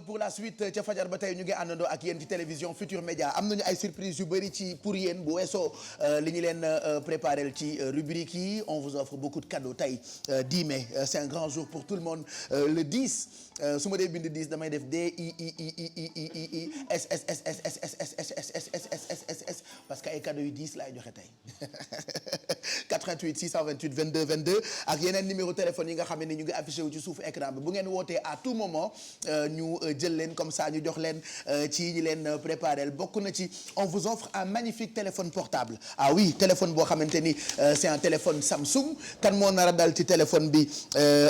pour la suite ca fajar ba tey ñu ngi àndandoo ak yéen ci télévision Futur Média am nañu ay surprise yu bëri ci pour yéen bu weesoo li ñu leen préparé ci rubrique yi on vous offre beaucoup de cadeaux tey 10 mai c'est un grand jour pour tout le monde le 10 su ma dee bind 10 damay def DIIIIIII SSSSSSSSSSSSSS parce que ay cadeaux yu 10 laay joxe tey 88 628 22 22 ak yeneen numéro téléphone yi nga xam ne ñu ngi affiché wu ci suufu écran bi bu ngeen wootee à tout moment ñu jël leen comme ça ñu jox leen ci ñi leen préparé bokk na ci on vous offre un magnifique téléphone portable ah oui téléphone boo xamante ni c'est un téléphone Samsung kan moo nar a dal ci téléphone bi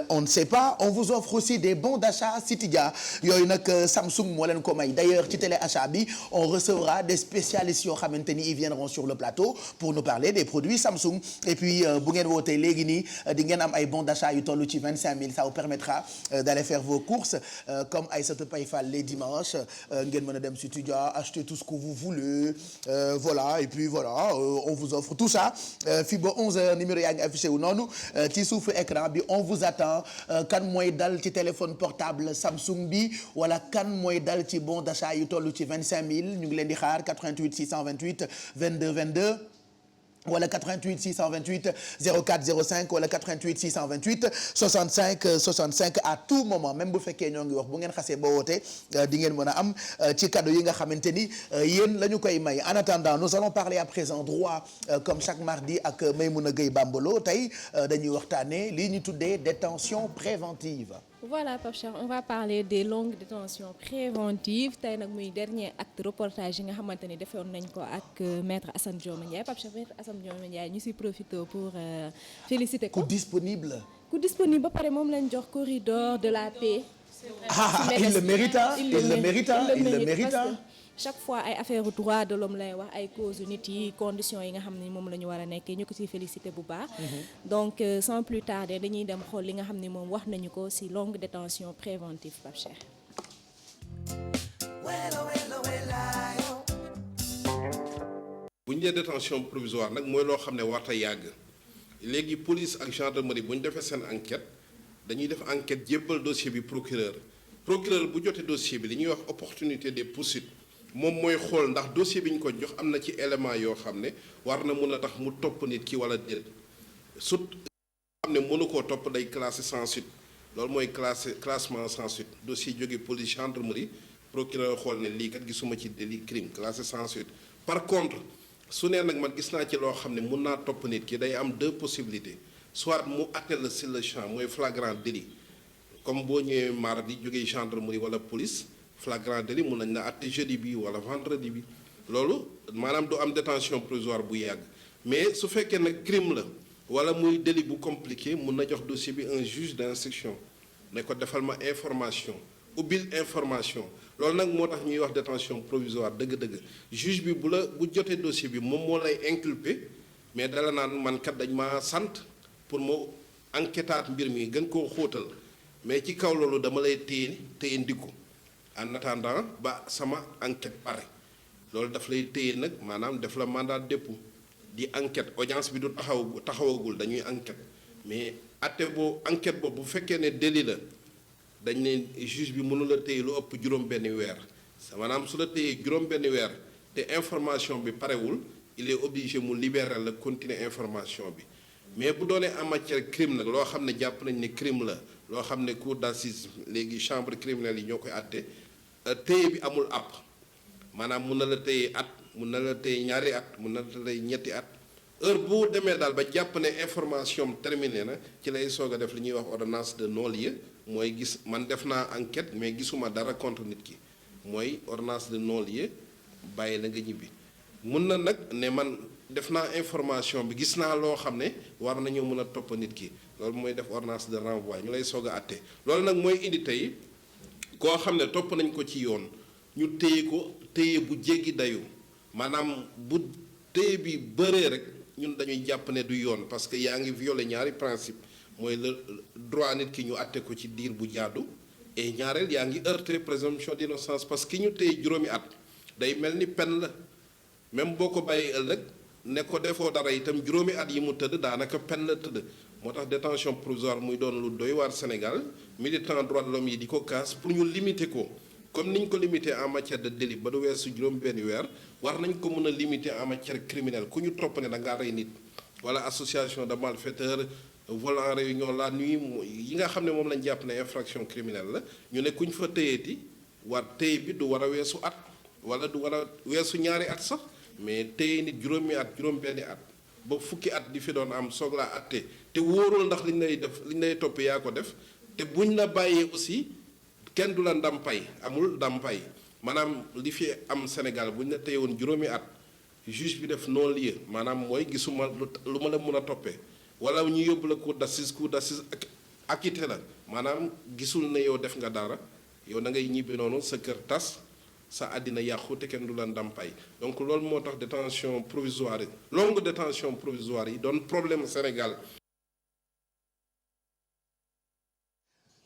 on ne sait pas on vous offre aussi des bons d'achat Citydia yooyu nag Samsung moo leen ko may d'ailleurs ci télé achat bi on recevra des spécialistes yoo xamante ni ils viendront sur le plateau pour nous parler des produits Samsung et puis bu ngeen wootee léegi nii di ngeen am ay bons d'achat yu toll ci 25 000 ça vous permettra d'aller faire vos courses comme Aïssatou Paye Fall les dimanches ngeen mën a dem Citydia acheter tout ce que vous voulez voilà et puis voilà on vous offre tout ça fii ba 11h numéro yaa ngi affiché wu noonu ci suufu écran bi on vous attend kan mooy dal ci téléphone portable Samsung bi wala kan mooy dal ci bon d'achat yu toll ci 25 000 ñu ngi leen di xaar 88 628 22 22 wala 88 628 04 05 wala 88 628 65 65 à tout moment même bu fekkee ñoo ngi wax bu ngeen xasee ba woote di ngeen mën a am ci cadeau yi nga xamante ni yéen la ñu koy may en attendant nous allons parler à présent droit comme chaque mardi ak Maymouna Gueye Bambalo tey dañuy waxtaanee lii ñu tuddee détention préventive. Voilà Pape Cheikh on va parler des longues détentions préventives tey nag muy dernier acte reportage yi nga xamante ni defoon nañ ko ak maître Assane Dioma Ndiaye Pape Cheikh maître Assane Dioma Ndiaye ñu si profité pour féliciter ko. ku disponible ba pare moom lañ jox corridor de la paix. Il le mérite. Chaque fois ay affaire droit de l'homme lay wax ay cause nit yi conditions yi nga xam ne moom la ñu war a nekkee ñu ko ciy félicité bu baax. Donc sans plus tarder dañuy dem xool li nga xam ne moom wax nañu ko ci longue détention préventive Pape Cheikh. bu ñu nee détention provisoire nag mooy loo xam ne warta yàgg léegi police ak gendarmerie bu ñu defee seen enquête dañuy def enquête jébbal dossier bi procureur bu jotee dossier bi li ñuy wax opportunité des poursuites moom mooy xool ndax dossier bi ñu ko jox am na ci élément yoo xam ne war na mun a tax mu topp nit ki wala déet surtout xam ne mënu koo topp day classé sans suite loolu mooy classement sans suite dossier jóge police gendarmerie procureur xool ne lii kat gisuma ci délit crime classé sans suite par contre su nee nag man gis naa ci loo xam ne mun naa topp nit ki day am deux possibilités soit mu attel la sur le champ mooy flagrant délit comme boo ñëwee mardi jógee gendarmerie wala police flagrant délit mun nañ la atte jeudi bi wala vendredi bi loolu maanaam du am détention provisoire bu yàgg mais su fekkee nag crime la wala muy délit bu compliqué mun na jox dossier bi un juge d'instruction ne ko defal ma information ubbil information loolu nag moo tax ñuy wax détention provisoire dëgg-dëgg juge bi bu jotee dossier bi moom moo lay inculper mais dala naan man kat dañ ma sant pour mu enquêtaat mbir mi gën koo xóotal mais ci kaw loolu dama lay téye ndikku en attendant ba sama enquête pare loolu daf lay téye nag maanaam def la mandat de dépôt di enquête audience bi du taxawagul dañuy enquête mais enquête boobu bu fekkee ne délit la dañ ne juge bi mënu la téye lu ëpp juróom-benni weer maanaam su la téyee juróom-benni weer te information bi parewul il est obligé mu libérer la continuer information bi mais bu doonee en matière crime nag loo xam ne jàpp nañ ne crime la loo xam ne cour d'assises léegi chambre criminelle yi ñoo koy àtte téye bi amul àpp maanaam mun na la téye at mun na la téye ñaari at mun na la téye ñetti at heure bu demee daal ba jàpp ne information terminé na ci lay soog a def li ñuy wax ordonnance de non-lieu mooy gis man def naa enquête mais gisuma dara contre nit ki mooy ordonnance de non-lieu bàyyi la nga ñibbi mun na nag ne man def naa information bi gis naa loo xam ne war nañoo mën a topp nit ki loolu mooy def ordonnance de renvoi ñu lay soog a àtte loolu nag mooy indi tey koo xam ne topp nañ ko ci yoon ñu téye bu jéggi dayu maanaam bu téye bi bëree rek ñun dañuy jàpp ne du yoon parce que yaa ngi violé ñaari principe mooy le droit nit ki ñu àtte ko ci diir bu jaadu et ñaareel yaa ngi heurté présomption d'innocence parce que ki ñu téye juróomi at day mel ni peine la même boo ko bàyyi ëllëg ne ko defoo dara itam juróomi at yi mu tëdd daanaka peine la tëdd moo tax détention provisoire muy doon lu doy waar Sénégal militant droit de l'homme yi di ko kaas pour ñu limiter ko comme niñ ko limité en matière de délit ba du weesu juróom-benni weer war nañ ko mën a limiter en matière criminelle ku ñu topp ne da ngaa rey nit wala association de malfaiteurs vol en réunion la nuit yi nga xam ne moom lañ jàpp ne infraction criminelle la ñu ne ku ñu fa téyeeti war téye bi du war a weesu at wala du war a weesu ñaari at sax mais téye nit juróomi at juróom-benni at ba fukki at di fi doon am soog laa atte te wóorul ndax liñ lay topp yaa ko def te buñ la bàyyee aussi kenn du la ndàmpaay amul ndàmpaay maanaam li fi am Sénégal buñ la téye woon juróomi at juge bi def non-lieu maanaam mooy gisuma lu ma la mun a toppee wala ñu yóbbu la cour d'assises ak acquitté la maanaam gisul ne yow def nga dara yow da ngay ñibbi noonu sa kër tas sa àddina yàqu te kenn du la ndàmpaay donc loolu moo tax détention provisoire yi longue détention provisoire yi doon problème Sénégal.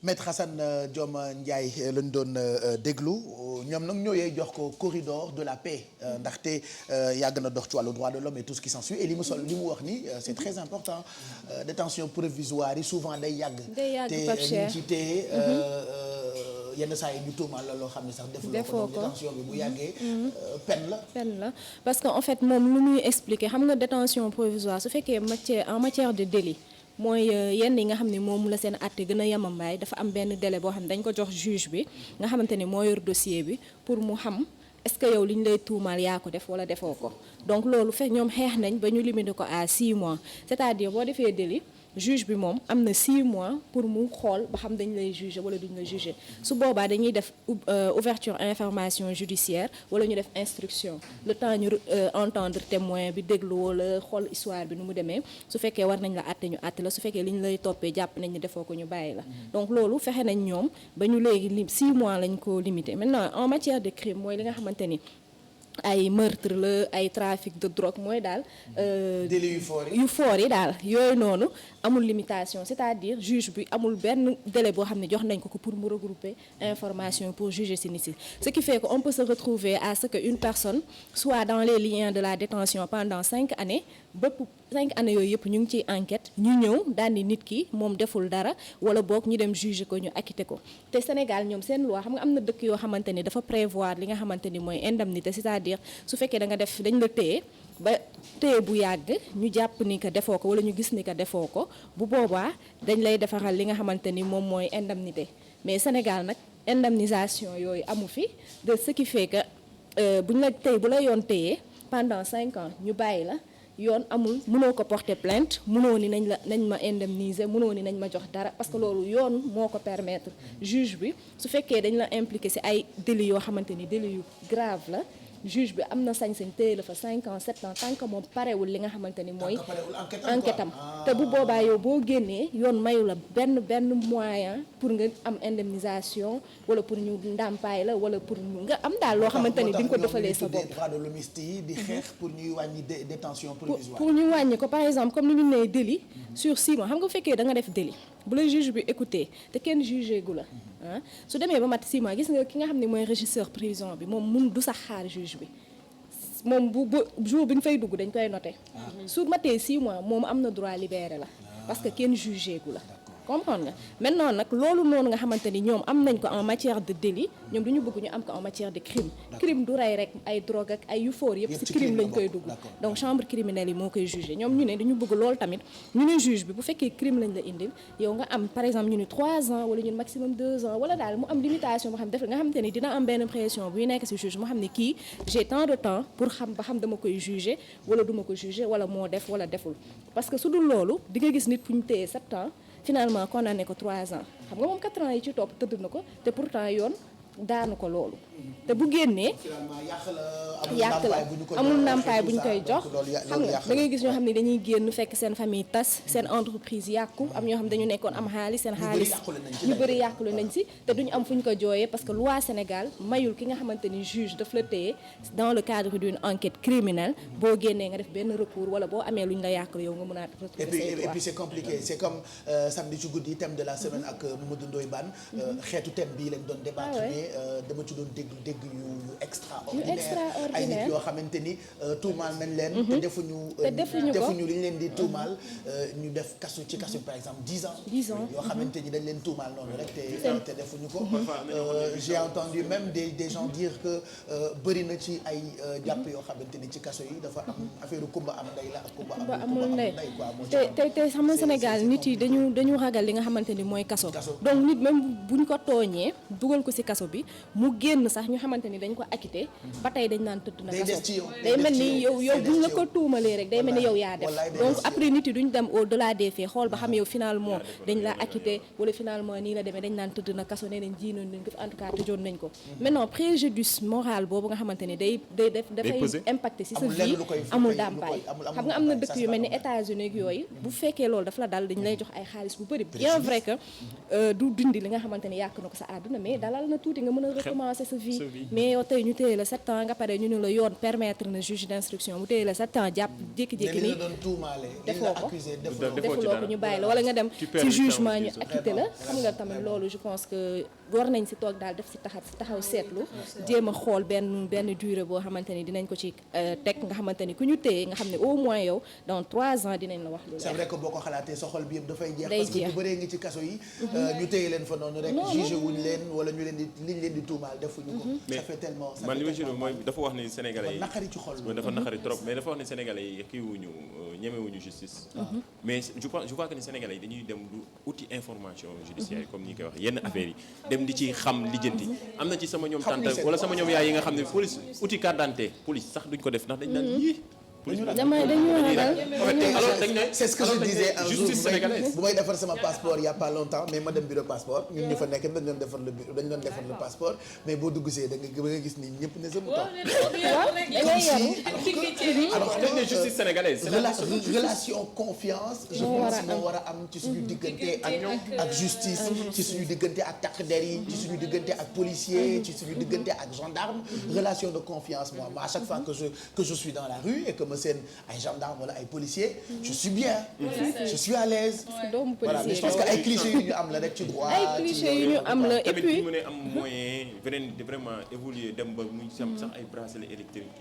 Maître Assane Dioma Ndiaye lañ doon déglu ñoom nag ñooyee jox ko corridor de la paix ndaxte yàgg na dox ci wàllu droit de l'homme et tout ce qui s'ensuit et li mu wax ni c'est très important détention provisoire yi souvent day yàgg te ñu ci téye yenn saa yi ñu tuumaal la loo xam ne sax defoo ko détention bi bu yàggee peine la parce que en fait moom lu muy expliquer xam nga détention provisoire su fekkee en matière de délit mooy yenn yi nga xam ne moom la seen àtte gën a yemambaay dafa am benn délai boo xam ne dañ ko jox juge bi nga xamante ne moo yor dossier bi pour mu xam est-ce que yow li ñu lay tuumaal yaa ko def wala defoo ko donc loolu fekk ñoom xeex nañ ba ñu limiter ko à 6 mois c'est-à-dire boo defee délit juge bi moom am na 6 mois pour mu xool ba xam dañ lay juger wala duñ la juger su boobaa dañuy def ouverture information judiciaire wala ñu def instruction le temps ñu entendre témoin bi déglu wala xool histoire bi nu mu demee su fekkee war nañ la àtte ñu àtte la su fekkee li ñu lay toppee jàpp nañ ne defoo ko ñu bàyyi la donc loolu fexe nañ ñoom ba ñu léegi 6 mois lañ ko limité maintenant en matière de crime mooy li nga xamante ni ay meurtre la ay trafic de drogue mooy daal délit yu fort yi daal yooyu noonu amul limitation c'est-à-dire juge bi amul benn délai boo xam ne jox nañ ko pour mu regrouper information pour juger ci nit yi ce qui fait que on peut se retrouver à ce que une personne soit dans les liens de la détention pendant 5 années bépp 5 années yooyu yëpp ñu ngi ciy enquête ñu ñëw daal ni nit ki moom deful dara wala boog ñu dem juger ko ñu acquitter ko te Sénégal ñoom seen loi xam nga am na dëkk yoo xamante ni dafa prévoir li nga xamante ni mooy indemnité c'est-à-dire su fekkee da nga def dañ la téye ba téye bu yàgg ñu jàpp ni que defoo ko wala ñu gis ni que defoo ko bu boobaa dañ lay defaral li nga xamante ni moom mooy indemnité mais Sénégal nag indemnisation yooyu amu fi de ce qui fait que bu ñu la téye bu la yoon téye pendant 5 ans ñu bàyyi la yoon amul mënoo ko porter plainte mënoo ni nañ ma indemniser mënoo ni nañ ma jox dara parce que loolu yoon moo ko permettre juge bi su fekkee dañ la impliqué ci ay délits yoo xamante ni délits yu grave la juge bi am na sañ-sañ téye la fa 5 ans 7 ans tant que moom parewul li nga xamante ni mooy enquête am te bu boobaa yow boo génnee yoon mayu la benn moyen pour nga am indemnisation wala pour ñu ndàmpaay la wala pour nga am daal loo xamante ni di nga ko defalee sa bopp droit de l'hommiste yi di xeex pour ñuy wàññi détention provisoire pour ñu wàññi ko par exemple comme ni ñu nee délit sur 6 mois xam nga bu fekkee da nga def délit bu la juge bi écouté te kenn jugé gu la su demee ba mat 6 mois gis nga ki nga xam ne mooy régisseur prison bi moom mun du sax xaar juge bi moom bu jour bi ñu fay dugg dañ koy noté su matee 6 mois moom am na droit libéré la parce que kenn jugé gu la comprendre nga maintenant nag loolu noonu nga xamante ni ñoom am nañ ko en matière de délit ñoom du ñu bëgg ñu am ko en matière de crime du rey rek ay drogue ak ay euphor yëpp ci crime lañ koy dugg donc chambre criminelle yi moo koy jugé ñoom ñu ne dañu bëgg loolu tamit ñu ne juge bi bu fekkee crime lañ la indil yow nga am par exemple ñu ne 3 ans wala ñun maximum 2 ans wala daal mu am limitation boo xam def nga xamante ni dina am benn pression buy nekk ci juge moo xam ne kii j'ai tant de temps pour xam ba xam dama koy jugé wala duma ko jugé wala moo def wala deful parce que su dul loolu di nga gis nit fu ñu téye 7 ans finalement condamné ko 3 ans xam nga moom 4 ans yi ci topp tëdd na ko te pourtant yoon daanu ko loolu te bu génnee yàq la amul ndàmpaay bu ñu koy jox xam nga da ngay gis ñoo xam ne dañuy génn fekk seen famille tas seen entreprise yàqu am ñoo xam dañu nekkoon am xaalis seen xaalis ñu bëri yàqule nañ si te duñu am fu ñu ko jooyee parce que loi Sénégal mayul ki nga xamante ni juge daf la téye dans le cadre d'une enquête criminelle boo génnee nga def benn recours wala boo amee lu ñu la yàqule yow nga mën a retrouver et puis c'est compliqué c'est comme samedi ci guddi thème de la semaine ak Mamadou Ndoye Bane xeetu thème bii lañ doon débattre mais dama ci doon dégg yu extraordinaire ay nit yoo xamante ni tuumaal nañ leen te defuñu li ñu leen di tuumaal ñu def kasu par exemple 10 ans yoo xamante ni dañ leen tuumaal noonu rek te defuñu ko j'ai entendu même des gens dire que bëri na ci ay jàpp yoo xamante ni ci kaso yi dafa am affaire kumba am ndey la ak kumba amul ndey quoi te xam nga Sénégal nit yi dañu ragal li nga xamante ni mooy kaso donc nit même buñ ko tooñee dugal ko ci kaso bi mu génn sax ñu xamante ni dañ ko acquitté ba tey dañ naan tëdd na kaso day mel ni yow buñ la ko tuumalee rek day mel ni yow yaa def donc après nit yi duñ dem au delà des faits xool ba xam yow finalement dañ la acquitté wala finalement nii la demee dañ naan tëdd na kaso nee nañ jiinoon nañ ko en tout cas tëjoon nañ ko maintenant préjudice moral boobu nga xamante ni dafay impacté ci sa vie amul dàmpaay xam nga am na dëkk yu mel ni États-Unis ak yooyu bu fekkee loolu daf la dal dañ lay jox ay xaalis bu bëri bien vrai que du dindi li nga xamante ni yàq na ko sa àdduna mais dalal na tuuti nga mën a recommencer sa vie mais yow tey ñu téye la 7 ans nga pare ñu ne la yoon permettre na juge d'instruction mu téye la 7 ans jàpp jékki-jékki ni defoo ko ñu bàyyi la wala nga dem ci jugement ñu acquitté la xam nga tamit loolu je pense que war nañ ci toog daal def ci taxaw seetlu jéem a xool benn durée boo xamante ni dinañ ko ci teg nga xamante ni ku ñu téye nga xam ne au moins yow dans 3 ans dinañ la wax loolu. c'est vrai que boo ko xalaatee sa xol bi yëpp dafay jeex parce que ñu bëree ngi ci kaso yi ñu téye leen fa noonu rek jugé wuñ leen wala ñu leen di liñ leen di tuumaal defuñu ko ça fait tellement man li ma ci mooy dafa wax ni sénégalais yi naqari ci xol dafa naqari trop mais dafa wax ni sénégalais yi kii wuñu ñemewuñu justice mais je crois que ni sénégalais yi dañuy dem du outil information judiciaire comme ni koy wax yenn affaires yi dem di ci xam lijjanti am na ci sama ñoom tante wala sama ñoom yaay yi nga xam ne police outil carte d'identité police sax duñ ko def ndax dañ naan yii c'est ce que je disais un jour justice sénégalaise bu may defar sama passeport il y a pas longtemps mais ma dem bureau passeport ñun ñu fa nekk dañ doon defar le passeport mais boo dugg see da nga gis ni ñëpp ne sama toog alors dañ ne justice sénégalaise relation confiance je pense moo war a am ci suñu diggante ak justice ci suñu diggante ak takk der yi ci suñu diggante ak policier ci suñu diggante ak gendarme relation de confiance moi à chaque fois que je suis dans la rue et que ma seen ay gendarme wala ay policier je suis bien je suis à l'aise voilà mais je pense que ay clichés yu ñu am la rek ci droit ay clichés yu ñu am la et puis mu ne am moyen vraiment évoluer dem ba muy sam sax ay bracelet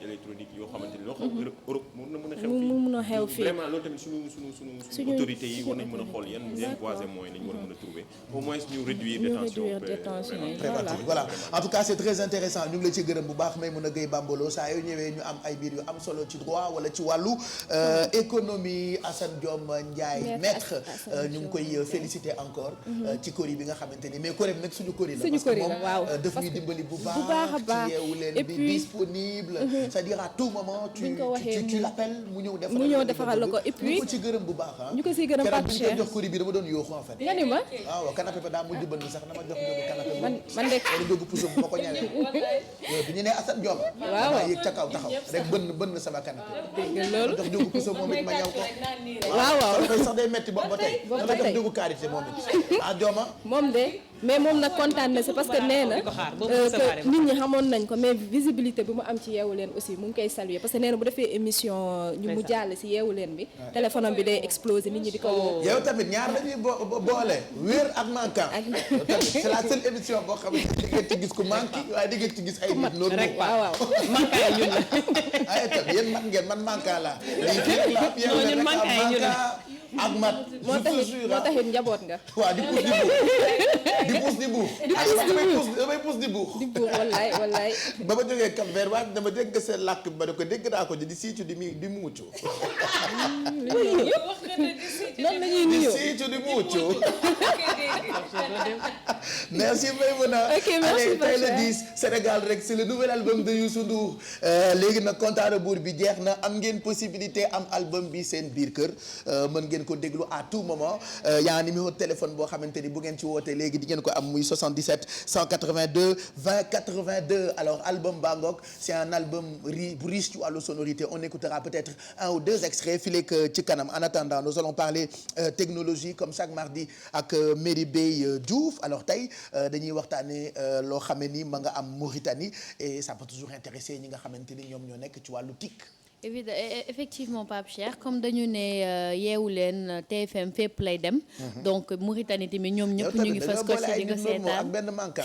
électronique yoo xamante ni loo xam Europe mën a xew fii vraiment loolu tamit suñu autorités yi war nañ mën a xool yan voies et moyens lañ war a mën a trouver au moins ñu réduire détention voilà en tout cas c'est très intéressant ñu ngi la ci gërëm bu baax may mën a Gueye Bambolo saa yoo ñëwee ñu am ay biir yu am solo ci droit wala ci wàllu économie Assane Diom Ndiaye maître ñu ngi koy féliciter encore ci kori bi nga xamante ni mais kori bi nag suñu kori la parce que moom daf ñuy dimbali bu baax ci yeewu leen di disponible c'est-à-dire à tout moment tu l'appelles mu ñëw defaral la ko et puis ñu ko ci gërëm bu baax ñu ko ci gërëm Pape Cheikh jox kori bi dama doon yooxu en fait nga ni ma waaw canapé ba daa mujj bënn sax dama jox njógu canapé man de wala njógu puso bu ma ko ñawee bi ñu ne Assane Diom waaw yëg ca kaw taxaw rek bënn sama canapé dégg nga loolu jox njógu puso moom it ma ñaw ko waaw koy sax day metti boobu ba tey dama jox njógu karité moom it Dioma moom de mais moom nag kontaan na c'est parce que nee na que nit ñi xamoon nañ ko mais visibilité bi mu am ci yeewu leen aussi mu ngi koy saluer parce que nee na bu defee émission ñu mu jàll si yeewu leen bi téléphone am bi day exploser nit ñi di ko woo yow tamit ñaar lañuy boole wéer ak manquant tamit c'est la seule émission boo xam ne di ngeen ci gis ku manqué waaye di ngeen ci gis ay nit loolu rek waaw manquant yi ñun la ay tam yéen man ngeen man manquant la lii kii la yow ñun manquant yi ñun la ak mat moo taxit njaboot nga waaw di puus di buux damay puus di buux wallaay ba ma jógee Cap Vert waa dama dégg seen làkk bi ba ne ko dégg naa ko di siicu di muucu noonu la ñuy nuyoo di siicu di muucu merci Maïmouna merci tey le 10 Sénégal rek c'est le nouvel album de Youssou Ndour léegi nag compte à rebours bi jeex na am ngeen possibilité am album bi seen biir kër mën ngeen ko déglu à tout moment y a un numéro de téléphone boo xamante ni bu ngeen ci wootee léegi di ngeen ko am muy 77 182 20 82 alors album Bangok c'est un album riche ci wàllu sonorité on écoutera peut-être un ou deux extraits filé que ci kanam en attendant nous allons parler technologie comme chaque mardi ak Merry Beye Diouf alors tey dañuy waxtaanee loo xam ne ni ma nga am Mauritanie et ça peut toujours intéresser ñi nga xamante ni ñoom ñoo nekk ci wàllu TIC. Effectivement Pape Cheikh comme dañu ne yeewu leen TFM fépp lay dem. donc Mauritanie tamit ñoom ñëpp ñu ngi fas coché di nga seetaan ak benn manka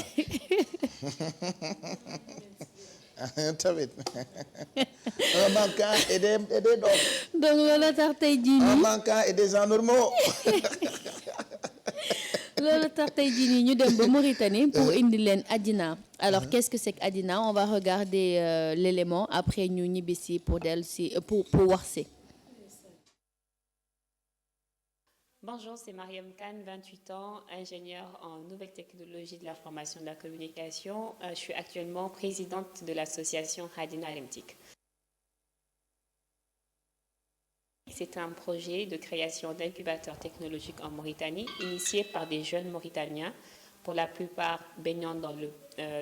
tamit un manquant et des doom. donc loolu tax tey jii un nii manquant et des gens normaux. loolu tax tey jii nii ñu dem ba Mauritanie pour indi leen Adina. alors qu'est-ce que c'est que Adina? On va regarder l'élément après ñu ñibbisi pour wax si. Bonjour, c'est Mariam Khan, 28 ans, ingénieure en nouvelles technologies de l'information et de la communication. Je suis actuellement présidente de l'association Hadina Rimtik. C'est un projet de création d'incubateurs technologiques en Mauritanie, initié par des jeunes Mauritaniens, pour la plupart baignant dans le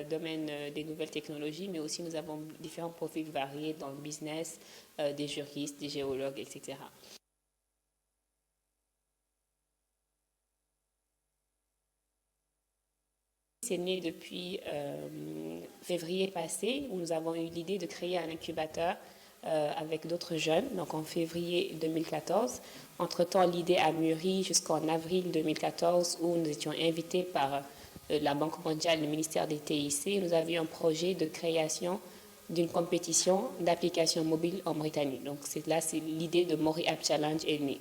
domaine des nouvelles technologies, mais aussi nous avons différents profils variés dans le business, des juristes, des géologues, etc. C'est né depuis février passé, où nous avons eu l'idée de créer un incubateur avec d'autres jeunes, donc en février 2014. Entre-temps, l'idée a mûri jusqu'en avril 2014, où nous étions invités par la Banque mondiale, le ministère des TIC. Nous avions un projet de création d'une compétition d'applications mobiles en Mauritanie. Donc c'est l'idée de Mori App Challenge est née.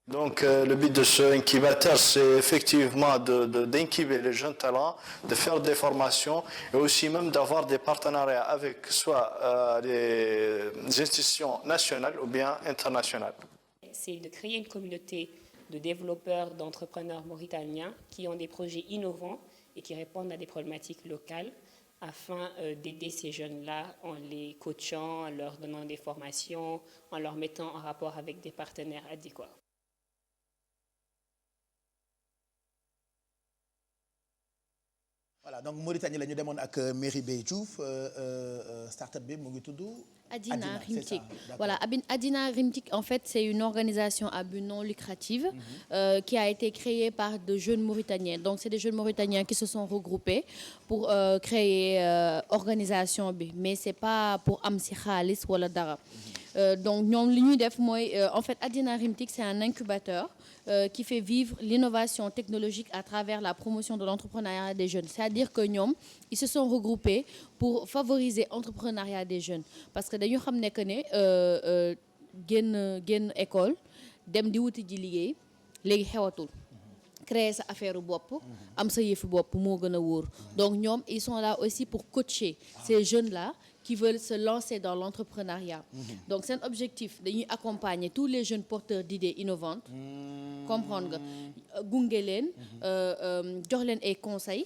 Donc le but de ce incubateur, c'est effectivement d'incuber les jeunes talents, de faire des formations et aussi même d'avoir des partenariats avec soit les institutions nationales ou bien internationales. C'est de créer une communauté de développeurs, d'entrepreneurs mauritaniens qui ont des projets innovants et qui répondent à des problématiques locales afin d'aider ces jeunes-là en les coachant, en leur donnant des formations, en leur mettant en rapport avec des partenaires adéquats. Voilà donc Mauritanie la ñu demoon ak Merry Beye Diouf start-up bi mu ngi tudd. Adina Rimtik. Voilà, Adina Rimtik, en fait, c'est une organisation à but non lucratif qui a été créée par de jeunes Mauritaniens. Donc, c'est des jeunes Mauritaniens qui se sont regroupés pour créer organisation bi, mais c'est pas pour am si xaalis wala dara. Donc, ñoom li ñuy def mooy en fait Adina Rimtik, c'est un incubateur qui fait vivre l'innovation technologique à travers la promotion de l'entrepreneuriat des jeunes. C'est-à-dire que ñoom ils se sont regroupés pour favoriser l'entrepreneuriat des jeunes. Parce que dañu xam ne que ne génn école dem di wuti ji liggéey léegi xewatul. Créer sa affaire bopp am sa yëfu bopp moo gën a wóor. Donc ñoom ils sont là aussi pour coacher ces jeunes-là qui veulent se lancer dans l'entrepreneuriat. Donc c'est un objectif dañuy accompagner tous les jeunes porteurs d'idées innovantes. Comprendre nga gunge leen jox leen ay conseils.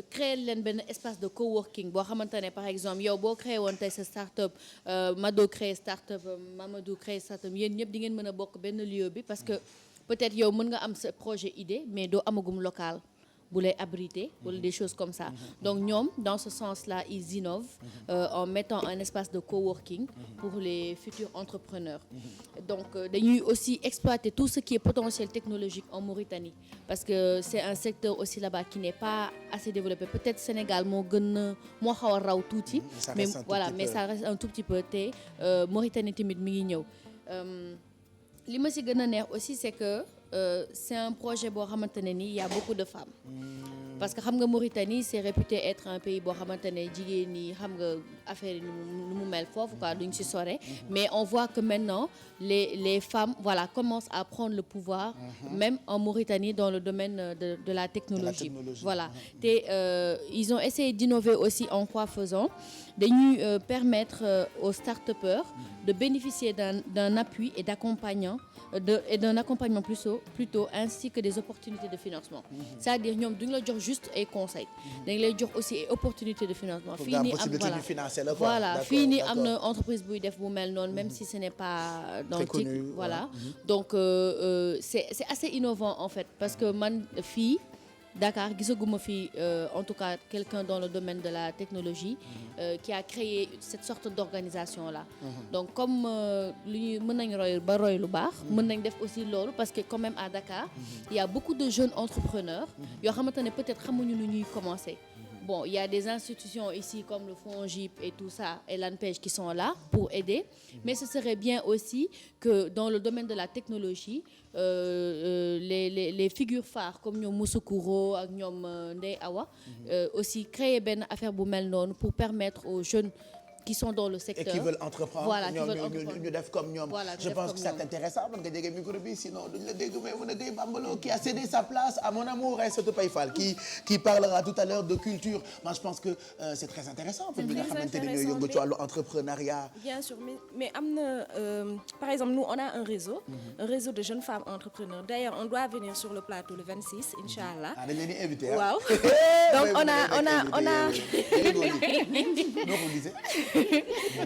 Créer leen benn espace de coworking boo xamante ne par exemple yow boo créé woon tey sa start-up Mado créé start-up Mamadou créé start-up yéen ñëpp di ngeen mën a bokk benn lieu bi parce que peut-être yow mën nga am sa projet idée mais doo amagum local bu lay abriter wala des choses comme ça. Donc ñoom dans ce sens-là ils innovent en mettant un espace de coworking pour les futurs entrepreneurs. Donc dañuy aussi exploiter tout ce qui est potentiel technologique en Mauritanie parce que c'est un secteur aussi là-bas qui n'est pas assez développé. Peut-être Sénégal moo xaw a raw tuuti mais voilà mais ça reste un tout petit peu te Mauritanie tamit mi ngi ñëw. Li ma ci gën a neex aussi c'est que c'est un projet boo xamante ne ni il y a beaucoup de femmes parce que xam nga Mauritanie c'est réputé être un pays boo xamante ne jigéen ñi xam nga affaire yi nu mu mel foofu quoi duñ ci sore mais on voit que maintenant les femmes voilà commencent à prendre le pouvoir même en Mauritanie dans le domaine de la technologie. Voilà te ils ont essayé d'innover aussi en quoi faisant dañuy permettre aux start-upers de bénéficier d'un appui et d'un accompagnement plutôt ainsi que des opportunités de financement. C'est-à-dire ñoom duñ la jox juste ay conseils dañ lay jox aussi ay opportunités de financement. Fii nii am voilà fii nii am na entreprise buy def bu mel noonu même si ce n'est pas dans le titre voilà. Donc c'est assez innovant en fait parce que man fii Dakar gisaguma fi en tout cas quelqu'un dans le domaine de la technologie qui a créé cette sorte d'organisation là. Donc comme li mën nañ roy lu baax mën nañ def aussi loolu parce que quand même à Dakar il y a beaucoup de jeunes entrepreneurs yoo xamante ne peut-être xamuñu nu ñuy commencer Bon, il y a des institutions ici comme le FONGIP et tout ça, et l'ANPEJ qui sont là pour aider. Mais ce serait bien aussi que dans le domaine de la technologie, les figures phares comme ñoom Moussoukoro ak ñoom Ndeye Awa aussi créer benn affaire bu mel noonu pour permettre aux jeunes qui sont dans le secteur et qui veulent entreprendre. Voilà, ñu def comme ñoom. Voilà, je pense que c'est intéressant mën nga jege micro bi sinon duñ la dégg mais mën a Gueye Bambalo qui a cédé sa place à mon amour Aïssatou Paye Fall qui parlera tout à l'heure de culture. Moi je pense que c'est très intéressant pour ñi nga xamante ne ñooy yëngu ci wàllu entrepreneuriat. Bien sûr mais am na par exemple nous on a un réseau de jeunes femmes entrepreneurs. D'ailleurs on doit venir sur le plateau le 26 inchallah. dañ leen di invité waaw donc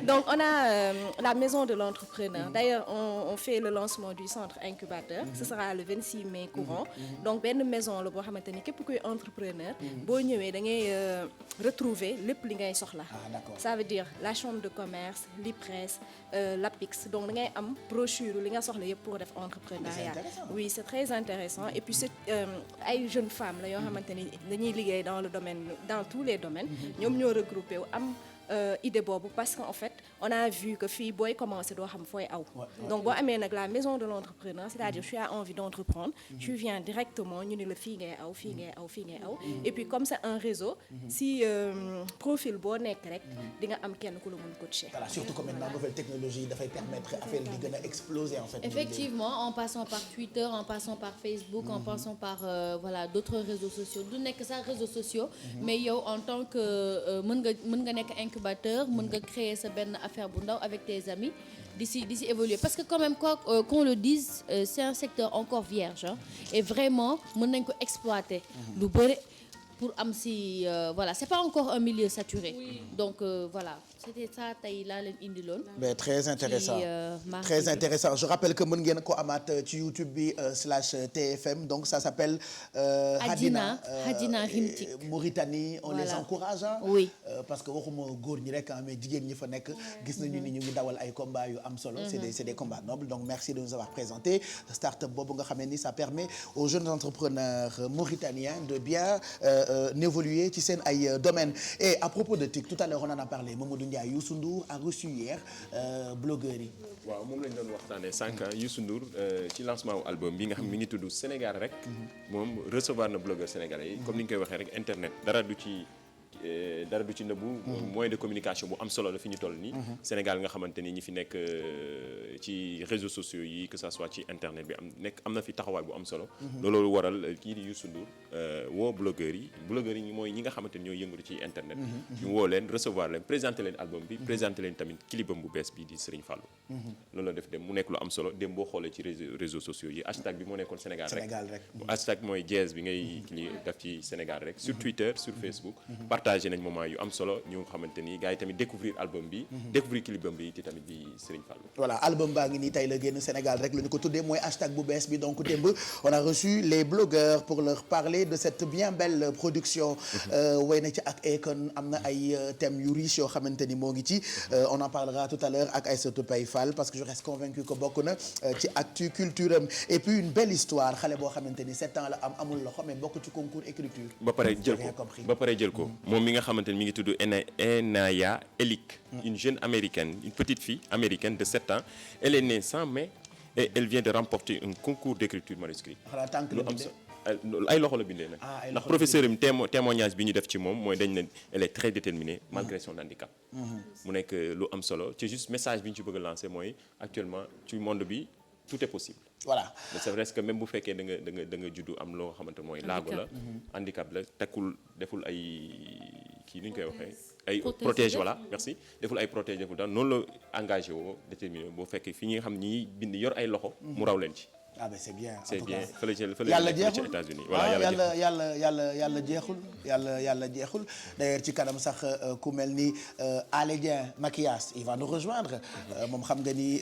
donc on a la maison de l'entrepreneur. D'ailleurs on fait le lancement du centre incubateur. Ce sera le 26 mai courant. Donc benn maison la boo xamante ni képp kuy entrepreneur. boo ñëwee da ngay retrouver lépp li ngay soxla. Ça veut dire la chambre de commerce, l'IPRES, l'APIX. Donc da ngay am brochure li nga soxla yëpp pour def entrepreneuriat. Oui, c'est très intéressant et puis c'est ay jeunes femmes la yoo xamante ni dañuy liggéey dans tous les domaines. ñoom ñoo regroupé wu am idée boobu parce qu'en fait on a vu que fii booy commencer doo xam fooy aw. Donc boo amee nag la maison de l'entrepreneur, c'est-à-dire tu as envie d'entreprendre, tu viens directement ñu ne la fii ngay aw fii ngay aw fii ngay aw. Et puis comme c'est un réseau, si profil boo nekk rek di nga am kenn ku la mën coacher. Voilà, surtout que maintenant nouvelle technologie dafay permettre affaire bi gën a exploser en fait. Effectivement, en passant par Twitter, en passant par Facebook, en passant par voilà d'autres réseaux sociaux. Du nekk sax réseaux sociaux, mais yow en tant que mën nga nekk incubateur, mën nga créer sa benn affaire bu ndaw avec tes amis d'ici évoluer parce que quand même quoi qu'on le dise, c'est un secteur encore vierge hein, et vraiment mën nañ ko exploiter lu bëri pour am si voilà, c'est pas encore un milieu saturé. Donc voilà, c'était ça tey laa leen indiloon. Mais très intéressant. Très intéressant. Je rappelle que mën ngeen ko amaat ci YouTube bi /TFM, donc ça s'appelle Hadina Rimtik Voilà. Mauritanie. On les encourage hein. Oui. Parce que waxuma góor ñi rek mais jigéen ñi fa nekk gis nañu ni ñu ngi dawal ay combats yu am solo. C'est des combats nobles. Donc merci de nous avoir présenté start-up boobu nga xam ne ni ça permet aux jeunes entrepreneurs mauritaniens de bien évoluer ci seen ay domaines. Et à propos de TIC, tout à l'heure on en a parlé, Mamadou Ndiaye, Youssou Ndour a reçu hier blogueurs yi. waaw moom lañ doon waxtaanee sànq Youssou Ndour ci lancement wu album bi nga xam mi ngi tudd Sénégal rek moom recevoir na blogueurs sénégalais yi comme ni ñu koy waxee rek internet dara du ci nëbbu. moyen de communication bu am solo la fi ñu toll nii. Sénégal nga xamante ni ñi fi nekk ci réseaux sociaux yi que ça soit ci internet bi am na fi taxawaay bu am solo. loolu waral kii di Youssou Ndour woo blogueurs yi mooy ñi nga xamante ni ñooy yëngatu ci internet. ñu woo leen recevoir leen présenter leen album bi présenter leen tamit clipam bu bees bi di Serigne Fallou. loolu la def dem mu nekk lu am solo dem boo xoolee ci réseaux sociaux yi hashtag bi moo nekkoon Sénégal rek. hashtag mooy jazz bi ngay def ci Sénégal rek sur Twitter sur Facebook. partagé nañ moment yu am solo ñu xamante ni gars yi tamit découvrir album bi découvrir clipam bi te tamit di Serigne Fallou. Voilà, album baa ngi nii tey la génn Sénégal rek la ñu ko tuddee mooy hashtag bu bees bi donc démb on a reçu les blogueurs pour leur parler de cette bien belle production. way na ci ak Akon am na ay thèmes yu riches yoo xamante ni moo ngi ci on en parlera tout à l'heure ak Aïssatou Paye Fall parce que je reste convaincu que bokk na ci actu culture am et puis une belle histoire xale boo xamante ni 7 ans la amul loxo mais bokk ci concours écriture. ba pare jël ko moom mi nga xamante ni mi ngi tudd Enaya Elik, une jeune américaine, une petite fille américaine de 7 ans. Elle est née sans main et elle vient de remporter un concours d'écriture manuscrite. ay loxo la bindee nag. ndax professeur yi témoignage bi ñu def ci moom mooy dañ ne elle est très déterminée malgré son handicap. mu nekk lu am solo ci juste message bi ñu ci bëgg a lancer mooy actuellement ci monde bi tout est possible. Voilà. Mais c'est vrai que même bu fekkee da nga juddu am loo xamante mooy laago la handicap la deful ay kii nu ñu koy waxee ay protège voilà merci deful ay protège deful daal noonu la engagé woo déterminé boo fekkee fi ñi nga xam ñi bind yor ay loxo mu raw leen ci. Ah ben c'est bien. C'est bien fële ci États-Unis voilà yàlla jeexul d'ailleurs ci kanam sax ku mel ni Alé Dieng maquillage il va nous rejoindre moom xam nga ni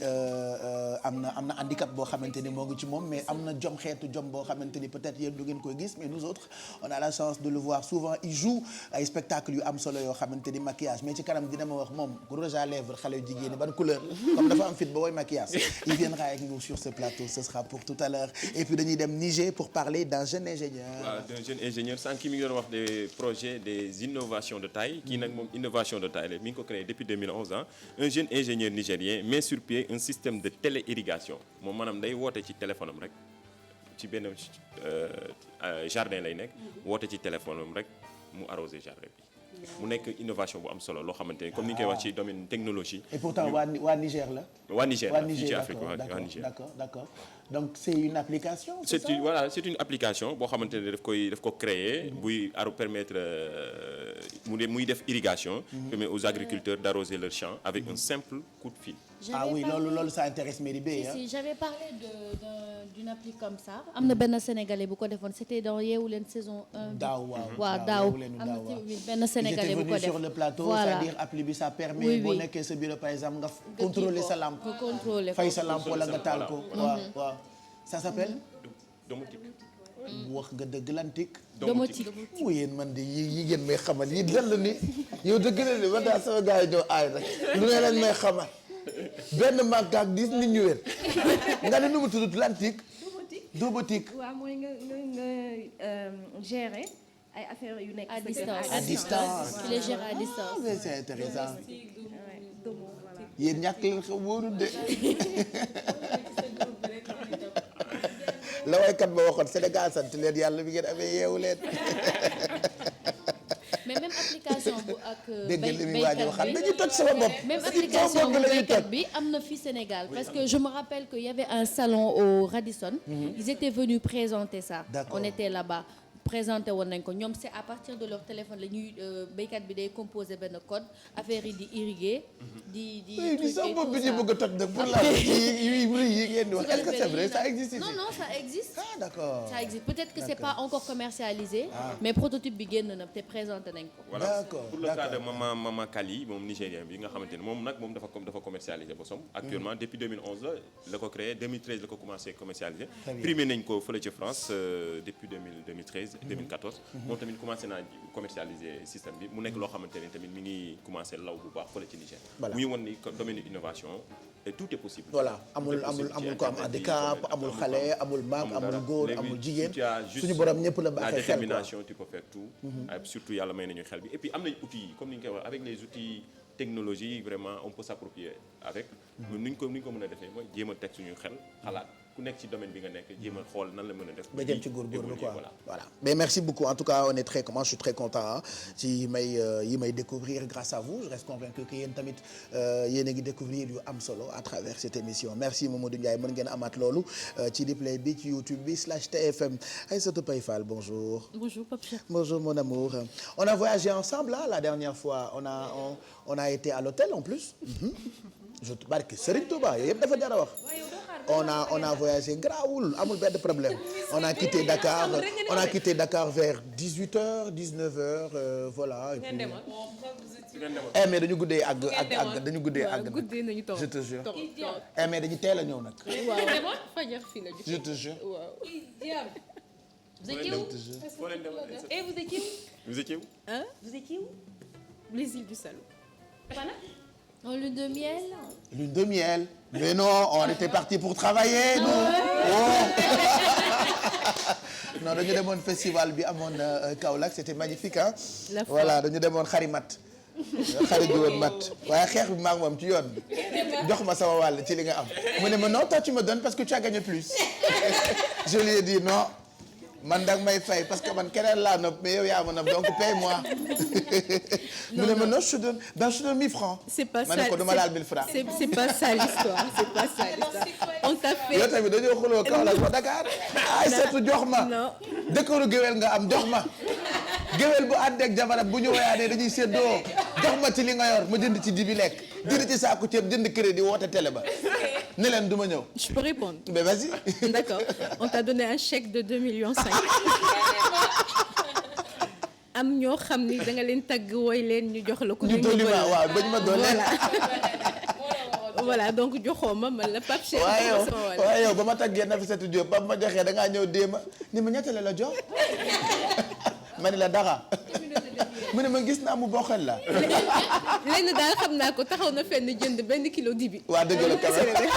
am na handicap boo xamante ni moo ngi ci moom mais am na xeetu jom boo xamante ni peut-être yéen du ngeen koy gis mais nous autres on a la chance de le voir souvent il joue ay spectacles yu am solo yoo xamante ni maquillage mais ci kanam dina ma wax moom rouge à lèvres xale yu jigéen ñi ban couleur comme dafa am fit ba woy maquillage il viendra avec nous sur ce plateau ce sera pour tout à l'heure et puis dañuy dem Niger pour parler d'un jeune ingénieur. waaw d'un jeune ingénieur sànq mi ngi doon wax des projets des innovations de taille kii nag moom innovation de taille la mi ngi ko créé depuis 2011 un jeune ingénieur nigérien met sur pied un système de téléirrigation moom maanaam day woote ci téléphone am rek ci benn jardin lay nekk woote ci téléphone am rek mu arrosé jardin bi. mu nekk innovation bu am solo loo xamante ni comme ni ñu koy wax ci domaine technologie. et pourtant waa Niger la. waa Niger la fii ci Afrique waa Niger. d'accord donc c'est une application. c'est ça c'est une application boo xamante ne daf ko créer buy permettre muy def irrigation. permet aux agriculteurs d'arroser leurs champs avec un simple coup de fil. loolu ça intéresse Médibé. Si j'avais parlé d'une appli comme ça. am na benn Sénégalais bu ko defoon c'était dans Yeewu Leen saison 1. daaw daaw am na benn Sénégalais bu ko def sur le plateau. voilà c'est-à-dire appli bi ça permet. boo nekkee sa bureau par exemple nga contrôler sa lampe. fay sa lampe wala nga taal ko. waaw ça s'appelle. domotique. wax nga dëgg lantik. domotique. mu yéen man de yi ngeen may xamal yi lan la ni yow dëgg la ni man daal sama gars yi ñoo aay rek lu ne lañ may xamal benn manque ak 10 nit ñu wér nga ne nu mu tudd lantik. domotique. waaw mooy nga gérer ay affaires yu nekk à distance. tu les gères à distance. mais c'est intéressant yéen ñàkk leen xam wóorul de. la waykat ba waxoon Sénégal sant leen yàlla bi ngeen amee yeewu leen. mais même application bu ak. dégg nga li muy waaj a waxal dañuy toj sama bopp. même application bu béykat bi am na fi Sénégal parce que je me rappelle que y avait un salon au Radisson. Ils étaient venus présenter ça. D'accord. On était là-bas. présenté woon nañ ko ñoom c'est à partir de leur téléphone la ñuy béykat bi day composer benn code affaire yi di irriguer. di truc et tout ça bëgg a toj nag pour la yi ngeen di wax est-ce que c'est vrai ça existe ici? non ça existe. Ah d'accord. Ça existe peut-être que c'est pas encore commercialisé. mais prototype bi génn na te présenté nañ ko. voilà d'accord pour le cas de Mama Kali moom nigérien bi nga xamante ne moom dafa commercialisé bosom actuellement depuis 2011 la ko créé 2013 la ko commencé commercialiser. primé nañ ko fële ci France depuis 2013. 2014 moom tamit commencé naa commercialiser système bi mu nekk loo xamante ne tamit mi ngi commencé law bu baax fële ci Niger. mu ngi woon ni domaine innovation et tout est possible. voilà amul ko am handicap amul xale amul mag amul góor amul jigéen suñu borom ñëpp la baaxee xel quoi. la détermination tu peux faire tout. surtout yàlla may nañu xel bi et puis am nañ outils comme ni ñu koy wax avec les outils technologie vraiment on peut s'approprier avec. nu ñu ko mën a defee mooy jéem a teg suñu xel xalaat. ku nekk ci domaine bi nga nekk jéem a xool nan la mën a def. ba jëm ci góorgóorlu quoi voilà. mais merci beaucoup en tout cas on est moi je suis très content ci yi may découvrir grâce à vous je reste convaincu que yéen tamit yéen a ngi découvrir yu am solo à travers cette émission merci Mamadou Ndiaye mën ngeen amaat loolu ci replay bi ci YouTube bi /TFM Aïssatou Paye Fall bonjour. bonjour Pape Cheikh. bonjour mon amour on a voyagé ensemble la dernière fois on a été à l'hôtel en plus. je te barke Serigne Touba yooyu yëpp dafa jar a wax. on a voyagé grawul amul benn problème on a quitté Dakar vers 18h 19h voilà et puis mais dañu guddee àgg dañu guddee àgg nag je te jure mais dañu teel a ñëw nag je te jure vous étiez où? Et vous étiez où? Vous étiez où? Vous étiez où? Les îles du Saloum. Voilà. En lune de miel. Lune de miel. Mais non, on était parti pour travailler, nous. Non, dañu demoon festival bi amoon Kaolack, c'était magnifique hein. Voilà, dañu demoon xarimat. xarit bi woon mat waaye xeex bi maag moom ci yoon bi jox ma sama wàll ci li nga am mu ne ma non toi tu me donnes parce que tu as gagné plus. Je lui ai dit non. man dag may fay parce que man keneen laa nopp mais yow yaa ma nopp donc paye-moi. mu ne ma non je te donne 1000 francs. c'est pas ça ma ne ko dama laal 1000 francs. c'est pas ça l'histoire c'est pas ça l'histoire. on t'a fait. yow tamit dañoo xuloo Kaolack ba Dakar. ay seetu jox ma. non dëkkaru géwél nga am jox ma. géwél bu ànd ak jabaram bu ñu woyaanee dañuy séddoo jox ma ci li nga yor ma jënd ci dibi lekk jënd ci saaku ceeb jënd crédit woote télé ba. ne leen du ma ñëw. Je peux répondre. Mais vas-y. D'accord. On t'a donné un chèque de 2,5 millions. am ñoo xam ni da nga leen tagg woy leen ñu jox la ko. ñu dolli ma waaw bañ ma doole. voilà donc joxoo ma man la Pape Cheikh. waaye yow ba ma taggee Nafissatou Diop ba ma joxee da ngaa ñëw déema ni ma ñettale la jox. ma ni la dara. mu ne ma gis naa mu bokkal la. lenn daal xam naa ko taxaw na fenn jënd benn kilo dibi. waa dëgg la quand même.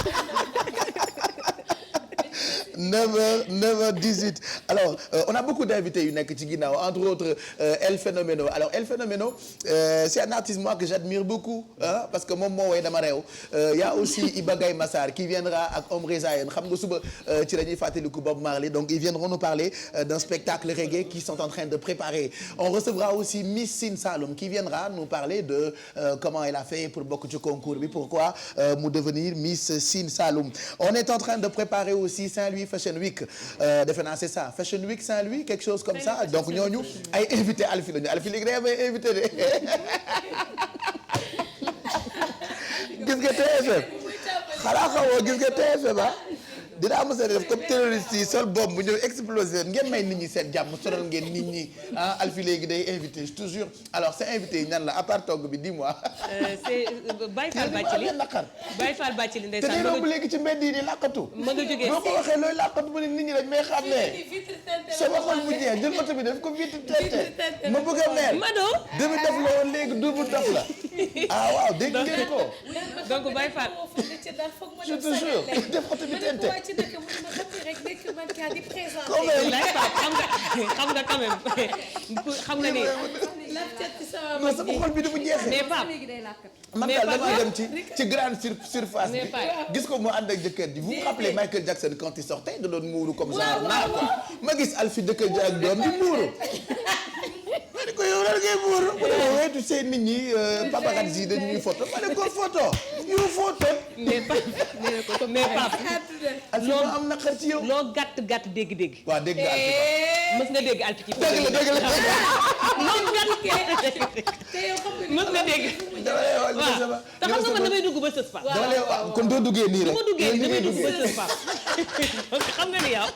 9h18 alors on a beaucoup d'invités yu nekk ci ginnaaw entre autres El Phénoméno alors El Phénoméno c'est un artiste moi que j'admire beaucoup parce que moom moo woy dama réew y a aussi Iba Gaye Massar qui viendra ak Omre Zayen xam nga suba ci la ñuy fàttaliku Bob Marley donc ils viendront nous parler d'un spectacle reggae qu'ils sont en train de préparer on recevra aussi Miss Sine Saloum qui viendra nous parler de comment elle a fait pour bokk ci concours bi pourquoi mu devenir Miss Sine Saloum on est en train de préparer aussi Saint-Louis Fashion Week defe naa c'est ça Fashion Week Saint-Louis quelque chose comme ça donc ñooñu ay invité Alfi lañu Alfi léegi day am ay invité de gis nga TFM xanaa xawoo gis nga TFM dinaa mos a def comme terroriste yi sol bombe bu ñëw exploser ngeen may nit ñi seen jàmm sonal ngeen nit ñi Alfi léegi day invité je te jure alors c'est invité yi ñan la à part togg bi dis-moi. c'est Baye Fall Bathily Baye Fall Bathily ndeysaan. te day romb léegi ci mbedd yi di làqatu. ma nga jógee boo ko waxee looy làqatu ba ne nit ñi dañ may xam ne. sama xol bu jeex jël oto bi def ko vitre tente ma bëgg a meer. Mado demi def la woon léegi double def la. waaw dégg ngeen ko. donc Baye Fall. je te jure def oto bi tente. xam nga quand même xam nga ni. non sama xol bi du mu jeexee. mais Pape man daal dama dem ci grande surface bi gis ko mu ànd ak jëkkër ji vous vous rappelez Michael Jackson quand il sortait da doon muuru comme genre naa quoi ma gis Alfi jëkkër ji ak doom di muuru ma ne ko yow lan ngay muuru ma ne ko weetu seen nit ñi paparazzi dañuy photo ma ne ko photo yu photo mais Pape Alfi moo am naqar ci yow loo gàtt dégg-dégg waaw dégg nga Alfi mës nga dégg Alfi ci dëgg la loo gàtt mës nga dégg waaw te xam nga man damay dugg ba sës pa kon doo duggee nii rek bu ma duggee damay dugg ba sës pa donc xam nga ni yow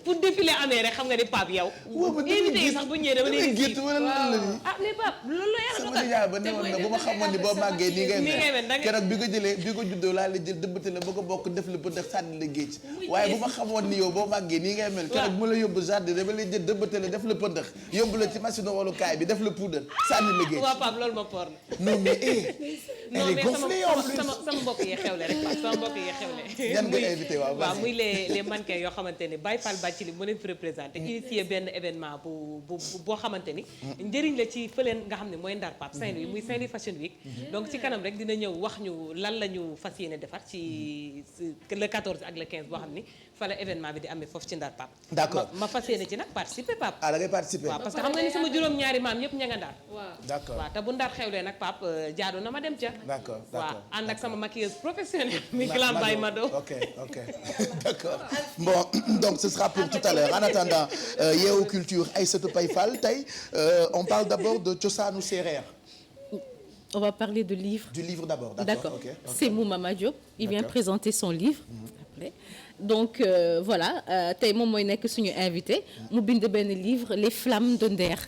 pour défilé amee rek xam nga ni Pape yow. invité yi sax bu ñëwee dama leen di gis ah mais Pape loolu la yàlla sama nijaay ba newoon na bu ma xamoon ni boo màggee nii ngay mel keroog bi nga juddoo laa la jël dëbbate la ba ko bokk def la ba def sànni la géej waaye bu ma xamoon ni yow boo màggee nii ngay mel keroog bu ma la yóbbu jardin dama lay jël dëbbate la def la pëndax yóbbu la ci machine walukaay bi def la poudre sànni la géej waaw Pape loolu ma por non mais elle est gonflée en plus sama mbokk yi xewle rek Pape sama mbokk yi xewle yan nga invité waaw muy les mannequins yoo xamante ne Baye Fall Bathily mu leen fi représenté initié benn événement boo xamante ni njëriñ la ci fëleen nga xam ne mooy Ndar Pape Saint-Louis muy Saint-Louis Fashion Week donc ci kanam rek dina ñëw wax ñu lan la ñu fas yéene defar ci le 14 ak le 15 boo xam ni fa la événement bi di amee foofu ci Ndar Pape d'accord ma fas yéene ci nag participer Pape da ngay participer waaw parce que xam nga ni sama juróom-ñaari maam yëpp ña nga Ndar d'accord waaw te bu Ndar xewlee nag Pape jaadu na ma dem ca d'accord waaw ànd ak sama maquilleuse professionnelle mi Kilam Baye Mado ok d'accord bon donc ce sera pour tout à l'heure en attendant Yeewu Culture Aïssatou Paye Fall tey on parle d'abord de cosaanu séeréer. On va parler de livre. Du livre d'abord, d'accord. Okay. C'est Mama Diop. Il vient présenter son livre. Après. Donc voilà tey moom mooy nekk suñu invité. mu bind benn livre Les Flammes de Nder.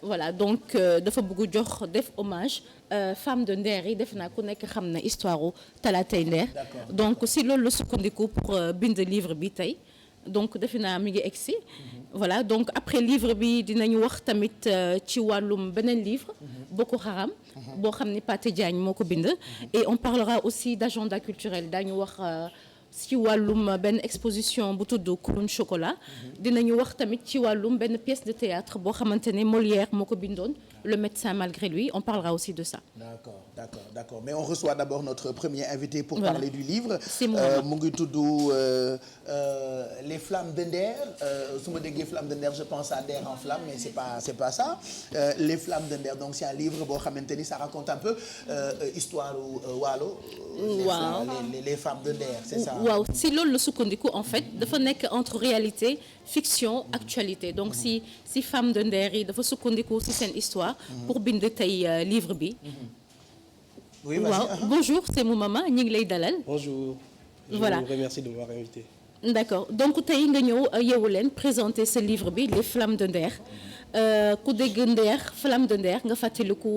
Voilà donc dafa bëgg jox def hommage femme de Nder yi def naa ku nekk xam na histoire u Talatay Nder. donc si loolu la sukkandiku pour bind livre bi tey. donc defe naa mi ngi egsi voilà donc après livre bi dinañu wax tamit ci wàllum beneen livre Boko Haram boo xam ni Pathé Diagne moo ko bind et on parlera aussi d'agenda culturel daañu wax ci wàllum benn exposition bu tudd Clown Chocolat dinañu wax tamit ci wàllum benn pièce de théâtre boo xamante ne Molière moo ko bindoon Le médecin malgré lui on parlera aussi de ça. D'accord mais on reçoit d'abord notre premier invité pour parler du livre. mu ngi tudd Les Flammes de Nder su ma déggee Flammes de Nder je pense à Nder en flamme mais c'est pas ça Les Flammes de Nder donc c'est un livre boo xamante ni ça raconte un peu histoire Waalo. waaw les femmes de Nder c'est ça. waaw si loolu la sukkandiku en fait dafa nekk entre réalité fiction actualité donc si femme de Nder yi dafa sukkandiku si seen histoire. pour bind tey livre bi. oui waaw bonjour c'est mon maman ñu ngi lay dalal. bonjour. voilà je vous remercie de m'avoir invité. d'accord donc tey nga ñëw Yeewu Leen présenter ce livre bi Les Flammes de Nder ku dégg Nder Flamme de Nder nga fàttaliku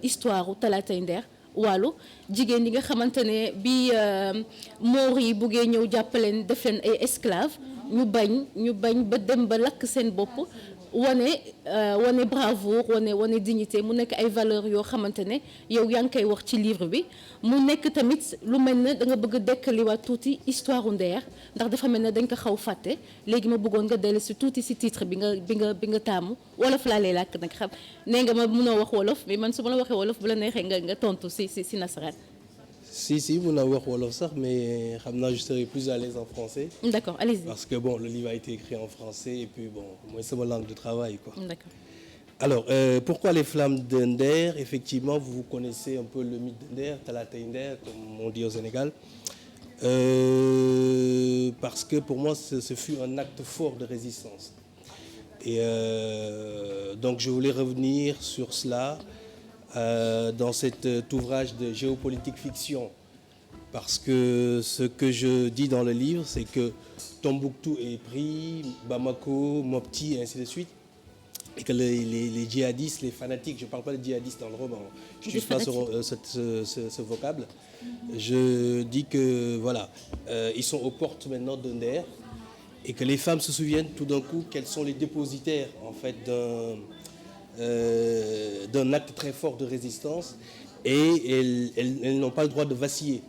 histoire u Talatay Nder Waalo jigéen yi nga xamante ne bi moor yi buggee ñëw jàppaleen def leen ay esclaves ñu bañ ba dem ba lakk seen bopp wane bravoure wane dignité mu nekk ay valeurs yoo xamante ne yow yaa ngi koy wax ci livre bi mu nekk tamit lu mel ne da nga bëgg a dekkaliwaat tuuti histoire u Nder ndax dafa mel ne dañ ko xaw fàtte léegi ma bëggoon nga dellu si tuuti si titre bi nga taamu wolof laa lay làkk nag xam nee nga ma mënoo wax wolof mais man su ma la waxee wolof bu la neexee nga tontu si nasaraan. Si mun naa wax wolof sax mais xam naa je serai plus à l'aise en français. D'accord, allez-y. Parce que bon le livre a été écrit en français et puis bon moi c'est ma langue de travail quoi. D'accord. Alors pourquoi les flammes de Nder? Effectivement vous connaissez un peu le mythe de Nder, Talatay Nder comme on dit au Sénégal. Parce que pour moi ce fut un acte fort de résistance. Et donc je voulais revenir sur cela. Dans cet ouvrage de géopolitique fiction, parce que ce que je dis dans le livre, c'est que Tombouctou est pris, Bamako, Mopti, et ainsi de suite, et que les djihadistes, les fanatiques, je ne parle pas de djihadistes dans le roman, je n'utilise pas ce vocable, je dis que voilà, ils sont aux portes maintenant de Nder, et que les femmes se souviennent tout d'un coup qu'elles sont les dépositaires en fait d'un acte très fort de résistance et elles n'ont pas le droit de vaciller.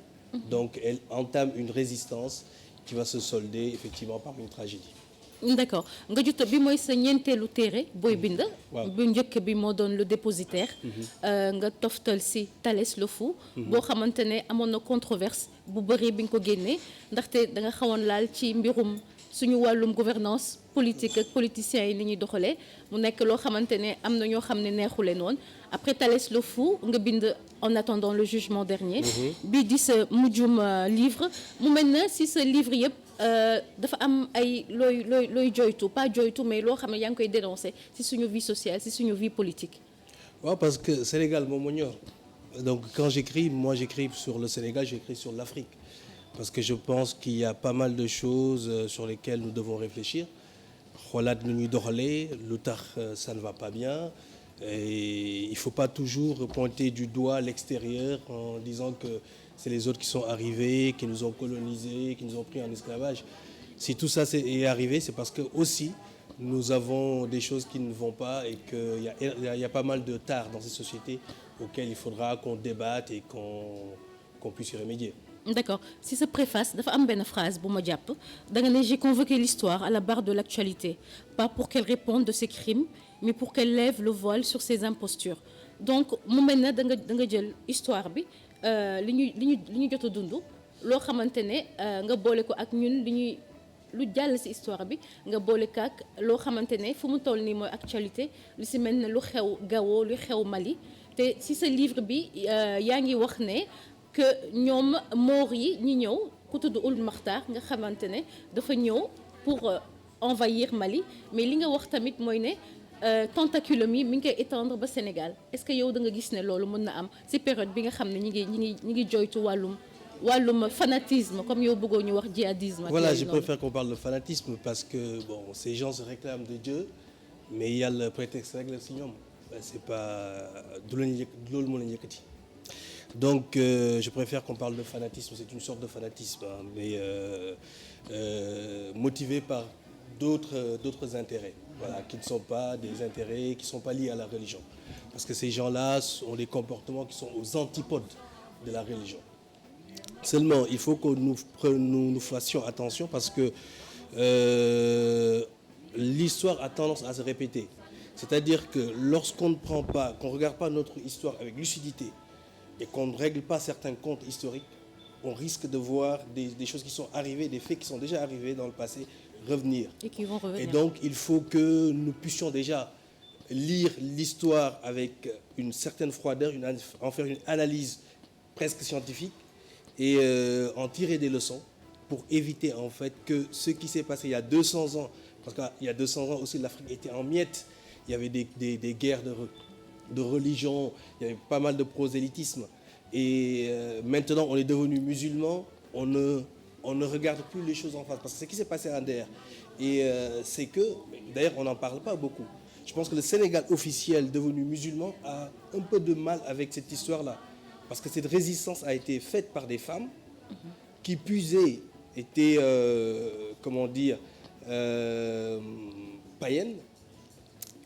Donc elles entament une résistance qui va se solder effectivement par une tragédie. D'accord nga jot bi mooy sa ñeenteelu téere booy bind. waaw bu njëkk bi moo doon le dépositaire. nga toftal si Thalès le Fou. boo xamante ne amoon na controverse bu bëri bi nga ko génnee ndaxte da nga xawoon laal ci mbirum suñu wàllum gouvernance politique ak politiciens yi ni ñuy doxalee mu nekk loo xamante ne am na ñoo xam ne neexule noonu après Thalès le Fou nga bind en attendant le jugement dernier. bii di sa mujjum livre mu mel na si sa livre yëpp. dafa am ay looy joytu pas joytu mais loo xam ne yaa ngi koy dénoncer ci suñu vie sociale ci suñu vie politique. waaw parce que Sénégal moom moo ñor donc quand j'écris sur le Sénégal j'écris sur l'Afrique parce que je pense qu'il y a pas mal de choses sur lesquelles nous devons réfléchir xoolaat nu ñuy doxalee lu tax ça ne va pas bien et il faut pas toujours pointer du doigt l'extérieur en disant que c'est les autres qui sont arrivés, qui nous ont colonisés, qui nous ont pris en esclavage. Si tout ça est arrivé, c'est parce que aussi nous avons des choses qui ne vont pas et qu'il y a pas mal de tares dans ces sociétés auxquelles il faudra qu'on débatte et qu'on puisse y remédier. D'accord. Si sa préface dafa am benn phrase bu ma jàpp da nga ne j'ai convoqué l'histoire à la barre de l'actualité, pas pour qu'elle réponde de ses crimes, mais pour qu'elle lève le voile sur ses impostures. Donc mu mel ne da nga jël histoire bi. li ñu jot a dund loo xamante ne nga boole ko ak ñun lu jàll ci histoire bi nga boole ko ak loo xamante ne fu mu toll nii mooy actualité lu ci mel ne lu xew Gao lu xew Mali te ci sa livre bi yaa ngi wax ne que ñoom moor yi ñi ñëw ku tudd Ould Makhtar nga xamante ne dafa ñëw pour envahir Mali mais li nga wax tamit mooy ne tentacule mi ngi koy étendre ba Sénégal est-ce que yow da nga gis ne loolu mën na am ci période bi nga xam ne ñi ngi joytu wàllum fanatisme comme yow bëggoo ñu wax djihadisme. Voilà, je préfère qu'on parle de fanatisme parce que bon ces gens se réclament de Dieu mais il y a le prétexte rek la ci ñoom c'est pas loolu moo leen yëkkati donc je préfère qu'on parle de fanatisme, c'est une sorte de fanatisme mais motivé par d'autres intérêts. Voilà, qui ne sont pas des intérêts, qui ne sont pas liés à la religion. Parce que ces gens-là ont des comportements qui sont aux antipodes de la religion. Seulement, il faut que nous fassions attention parce que l'histoire a tendance à se répéter. C'est-à-dire que lorsqu'on ne prend pas, qu'on ne regarde pas notre histoire avec lucidité et qu'on ne règle pas certains comptes historiques, on risque de voir des choses qui sont arrivées, des faits qui sont déjà arrivés dans le passé, revenir. Et qui vont revenir. Et donc, il faut que nous puissions déjà lire l'histoire avec une certaine froideur, en faire une analyse presque scientifique et en tirer des leçons pour éviter en fait que ce qui s'est passé il y a 200 ans, parce qu'il y a 200 ans aussi l'Afrique était en miettes, il y avait des guerres de religion, il y avait pas mal de prosélytisme et maintenant on est devenu musulmans, on ne regarde plus les choses en face. Parce que ce qui s'est passé à Nder, et c'est que, d'ailleurs on n'en parle pas beaucoup, je pense que le Sénégal officiel devenu musulman a un peu de mal avec cette histoire-là. Parce que cette résistance a été faite par des femmes qui puisaient, étaient, païennes,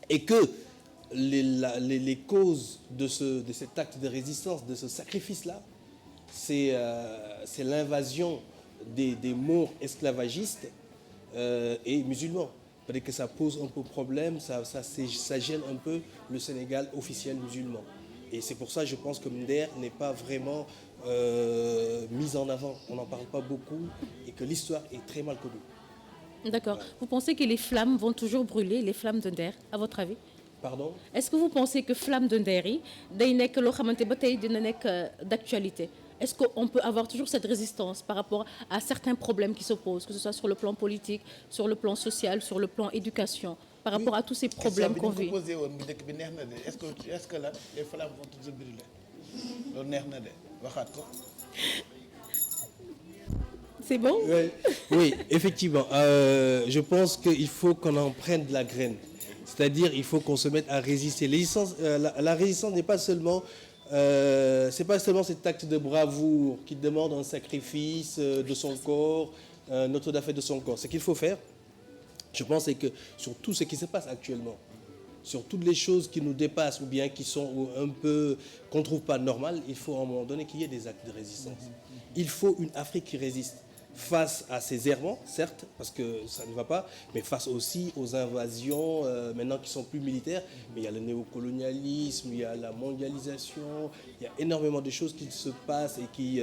et que les causes de cet acte de résistance, de ce sacrifice-là, c'est l'invasion des Maures esclavagistes et musulmans. Peut-être que ça pose un peu problème, ça gêne un peu le Sénégal officiel musulman. Et c'est pour ça, je pense que Nder n'est pas vraiment mise en avant. On n'en parle pas beaucoup et que l'histoire est très mal connue. D'accord. Vous pensez que les flammes vont toujours brûler, les flammes de Nder, à votre avis? Pardon? Est-ce que vous pensez que flamme de Nder yi day nekk loo xamante ba tey dina nekk d'actualité? Est-ce qu'on peut avoir toujours cette résistance par rapport à certains problèmes qui se posent, que ce soit sur le plan politique, sur le plan social, sur le plan éducation, par rapport à tous ces problèmes qu'on vit? Est-ce que là, les flammes vont toujours brûler? loolu neex na de waxaat ko. C'est bon? Oui, effectivement. Je pense qu'il faut qu'on en prenne de la graine. C'est-à-dire il faut qu'on se mette à résister. La résistance n'est pas seulement... c'est pas seulement cet acte de bravoure qui demande un sacrifice de son corps, un autre d'affaire de son corps. Ce qu'il faut faire, je pense, c'est que sur tout ce qui se passe actuellement, sur toutes les choses qui nous dépassent ou bien qui sont un peu qu'on ne trouve pas normales, il faut à un moment donné qu'il y ait des actes de résistance. Il faut une Afrique qui résiste face à ces errements, certes, parce que ça ne va pas, mais face aussi aux invasions maintenant qui sont plus militaires. Mais il y a le néocolonialisme, il y a la mondialisation, il y a énormément de choses qui se passent et qui